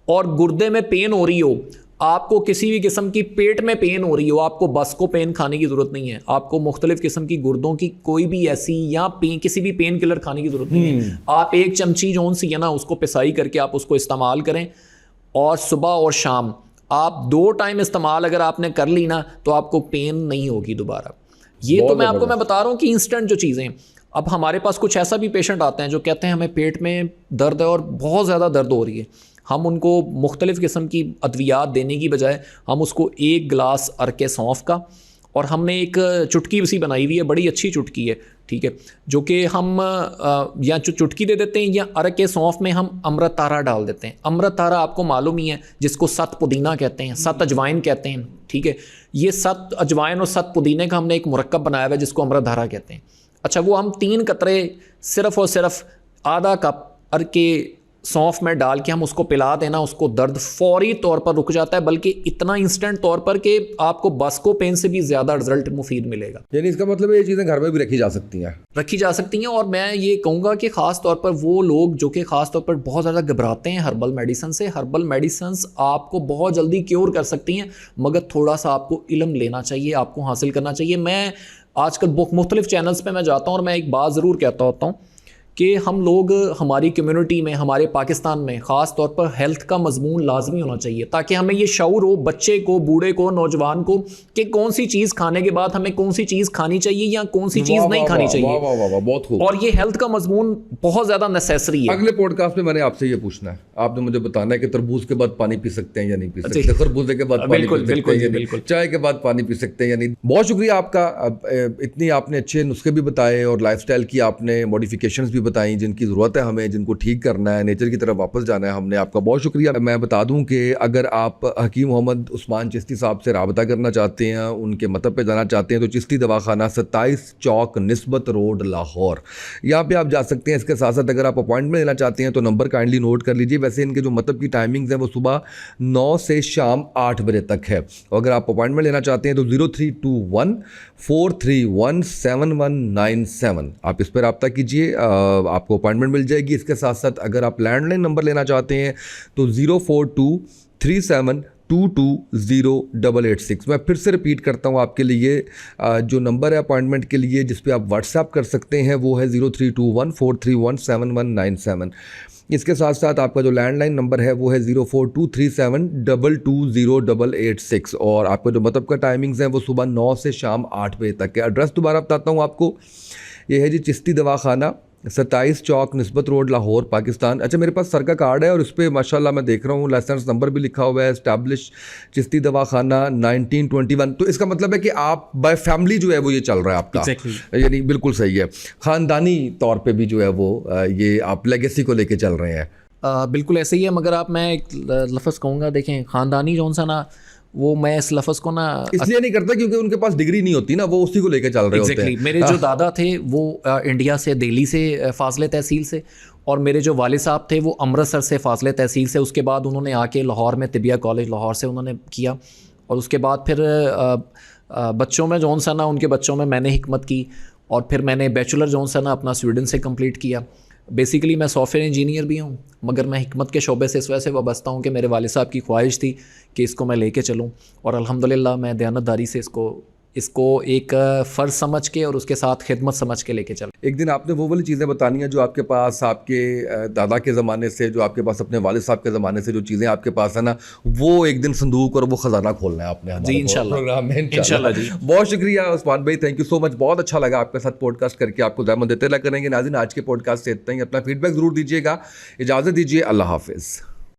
S2: और गुर्दे में पेन हो रही हो, आपको किसी भी किस्म की पेट में पेन हो रही हो, आपको बस को पेन खाने की ज़रूरत नहीं है। आपको मुख्तलिफ किस्म की गुर्दों की कोई भी ऐसी या किसी भी पेन किलर खाने की ज़रूरत नहीं है। आप एक चमची जोन सी है ना उसको पिसाई करके आप उसको इस्तेमाल करें, और सुबह और शाम आप 2 टाइम इस्तेमाल अगर आपने कर ली ना तो आपको पेन नहीं होगी दोबारा। ये तो मैं बता रहा हूँ कि इंस्टेंट जो चीज़ें। अब हमारे पास कुछ ऐसा भी पेशेंट आते हैं जो कहते हैं हमें पेट में दर्द है और बहुत ज़्यादा दर्द हो रही है। हम उनको मुख्तलिफ़ किस्म की अद्वियात देने की बजाय हम उसको 1 गिलास अरके सौंफ का, और हमने एक चुटकी सी बनाई हुई है, बड़ी अच्छी चुटकी है, ठीक है, जो कि हम या चुटकी दे देते हैं या अरके सौंफ में हम अमृत तारा डाल देते हैं। अमृत तारा आपको मालूम ही है, जिसको 7 पुदीना कहते हैं, 7 अजवाइन कहते हैं, ठीक है। ये 7 अजवाइन और 7 पुदीने का हमने एक मुरक्कब बनाया हुआ है जिसको अमृत धारा कहते हैं। अच्छा, वो हम 3 कतरे सिर्फ़ और सिर्फ आधा कप अरके सौंफ में डाल के हम उसको पिला देना, उसको दर्द फौरी तौर पर रुक जाता है, बल्कि इतना इंस्टेंट तौर पर कि आपको बस्को पेन से भी ज़्यादा रिजल्ट मुफीद मिलेगा।
S1: यानी इसका मतलब ये चीज़ें घर में भी रखी जा सकती हैं।
S2: और मैं ये कहूँगा कि ख़ास तौर पर वो लोग जो कि ख़ास तौर पर बहुत ज़्यादा घबराते हैं हर्बल मेडिसिन से, हर्बल मेडिसिन आपको बहुत जल्दी क्योर कर सकती हैं, मगर थोड़ा सा आपको इल्म लेना चाहिए, आपको हासिल करना चाहिए। मैं आजकल मुख्तलिफ़ चैनल्स पर मैं जाता हूँ और मैं एक बात ज़रूर कहता होता हूँ कि हम लोग हमारी कम्युनिटी में, हमारे पाकिस्तान में ख़ास तौर पर हेल्थ का मजमून लाजमी होना चाहिए, ताकि हमें ये शऊर हो, बच्चे को, बूढ़े को, नौजवान को, कि कौन सी चीज़ खाने के बाद हमें कौन सी चीज़ खानी चाहिए या कौन सी चीज़ नहीं खानी चाहिए।
S1: बहुत खूब।
S2: और ये हेल्थ का मजमून बहुत ज़्यादा नेसेसरी है।
S1: अगले पॉडकास्ट में मैंने आपसे ये पूछना है, आपने मुझे बताना है कि तरबूज के बाद पानी पी सकते हैं या नहीं पी सकते, खरबूजे के बाद पानी पी सकते हैं या नहीं, चाय के बाद पानी पी सकते हैं या नहीं। बहुत शुक्रिया आपका, इतनी आपने अच्छे नुस्खे भी बताए और लाइफस्टाइल की आपने मॉडिफिकेशंस भी बताई जिनकी ज़रूरत है हमें, जिनको ठीक करना है, नेचर की तरफ वापस जाना है। हमने आपका बहुत शुक्रिया। मैं बता दूं कि अगर आप हकीम मोहम्मद उस्मान चिश्ती साहब से राबता करना चाहते हैं, उनके मतब पे जाना चाहते हैं, तो चिश्ती दवाखाना 27 चौक निस्बत रोड लाहौर, यहाँ पे आप जा सकते हैं। इसके साथ साथ अगर आप अपॉइंटमेंट लेना चाहते हैं तो नंबर काइंडली नोट कर लीजिए। वैसे इनके जो मतब की टाइमिंग्स हैं वो सुबह 9 से शाम 8 बजे तक है। और अगर आप अपॉइंटमेंट लेना चाहते हैं तो 0321 431 7197 आप इस पर रब्ता कीजिए, आपको अपॉइंटमेंट मिल जाएगी। इसके साथ साथ अगर आप लैंडलाइन नंबर लेना चाहते हैं तो 04237220886। मैं फिर से रिपीट करता हूं आपके लिए, जो नंबर है अपॉइंटमेंट के लिए जिस पे आप व्हाट्सएप कर सकते हैं वो है 0321 431 7197। इसके साथ साथ आपका जो लैंडलाइन नंबर है वो है 04237220886। और आपका जो मतलब का टाइमिंग्स है वो सुबह 9 से शाम 8 बजे तक है। एड्रेस दोबारा बताता हूँ आपको, ये है जी चिश्ती दवाखाना 27 चौक निस्बत रोड लाहौर पाकिस्तान। अच्छा, मेरे पास सर का कार्ड है और उस पर माशाल्लाह मैं देख रहा हूँ लाइसेंस नंबर भी लिखा हुआ है, एस्टैब्लिश चिश्ती दवाखाना 1921। तो इसका मतलब है कि आप बाय फैमिली जो है वो ये चल रहा है आपका, यानी बिल्कुल सही है। ख़ानदानी तौर पे भी जो है वो ये आप लेगेसी को लेके चल रहे हैं।
S2: बिल्कुल ऐसे ही है, मगर आप, मैं एक लफ्ज़ कहूँगा, देखें ख़ानदानी जौन सा ना, वो मैं इस लफ्ज़ को ना
S1: इसलिए नहीं करता क्योंकि उनके पास डिग्री नहीं होती ना, वो उसी को लेके चल रहे होते हैं।
S2: मेरे जो दादा थे वो इंडिया से, दिल्ली से फाज़िले तहसील से, और मेरे जो वालिद साहब थे वो अमृतसर से फाज़िले तहसील से। उसके बाद उन्होंने आके लाहौर में तिबिया कॉलेज लाहौर से उन्होंने किया, और उसके बाद फिर बच्चों में जौन सा ना, उनके बच्चों में मैंने हिकमत की, और फिर मैंने बैचलर जौन सा ना अपना स्वीडन से कंप्लीट किया। बेसिकली मैं सॉफ्टवेयर इंजीनियर भी हूँ, मगर मैं हिकमत के शोबे से इस वजह से वाबस्ता हूँ कि मेरे वालिद साहब की ख्वाहिश थी कि इसको मैं लेके चलूँ, और अल्हम्दुलिल्लाह मैं दयानतदारी से इसको एक फ़र्ज़ समझ के और उसके साथ खिदमत समझ के लेके चल।
S1: एक दिन आपने वो वाली चीज़ें बतानी है जो आपके पास आपके दादा के ज़माने से, जो आपके पास अपने वालिद साहब के ज़माने से जो चीज़ें आपके पास है ना, वो एक दिन संदूक और वो ख़जाना खोलना है आपने
S2: जी इंशाल्लाह
S1: प्रोग्राम में।
S2: इंशाल्लाह जी,
S1: बहुत शुक्रिया उस्मान भाई, थैंक यू सो मच। बहुत अच्छा लगा आपके साथ पॉडकास्ट करके, आपको दामन देते रहा करेंगे। नाज़रीन, आज के पॉडकास्ट से इतना ही। अपना फीडबैक ज़रूर दीजिएगा। इजाज़त दीजिए, अल्लाह हाफिज़।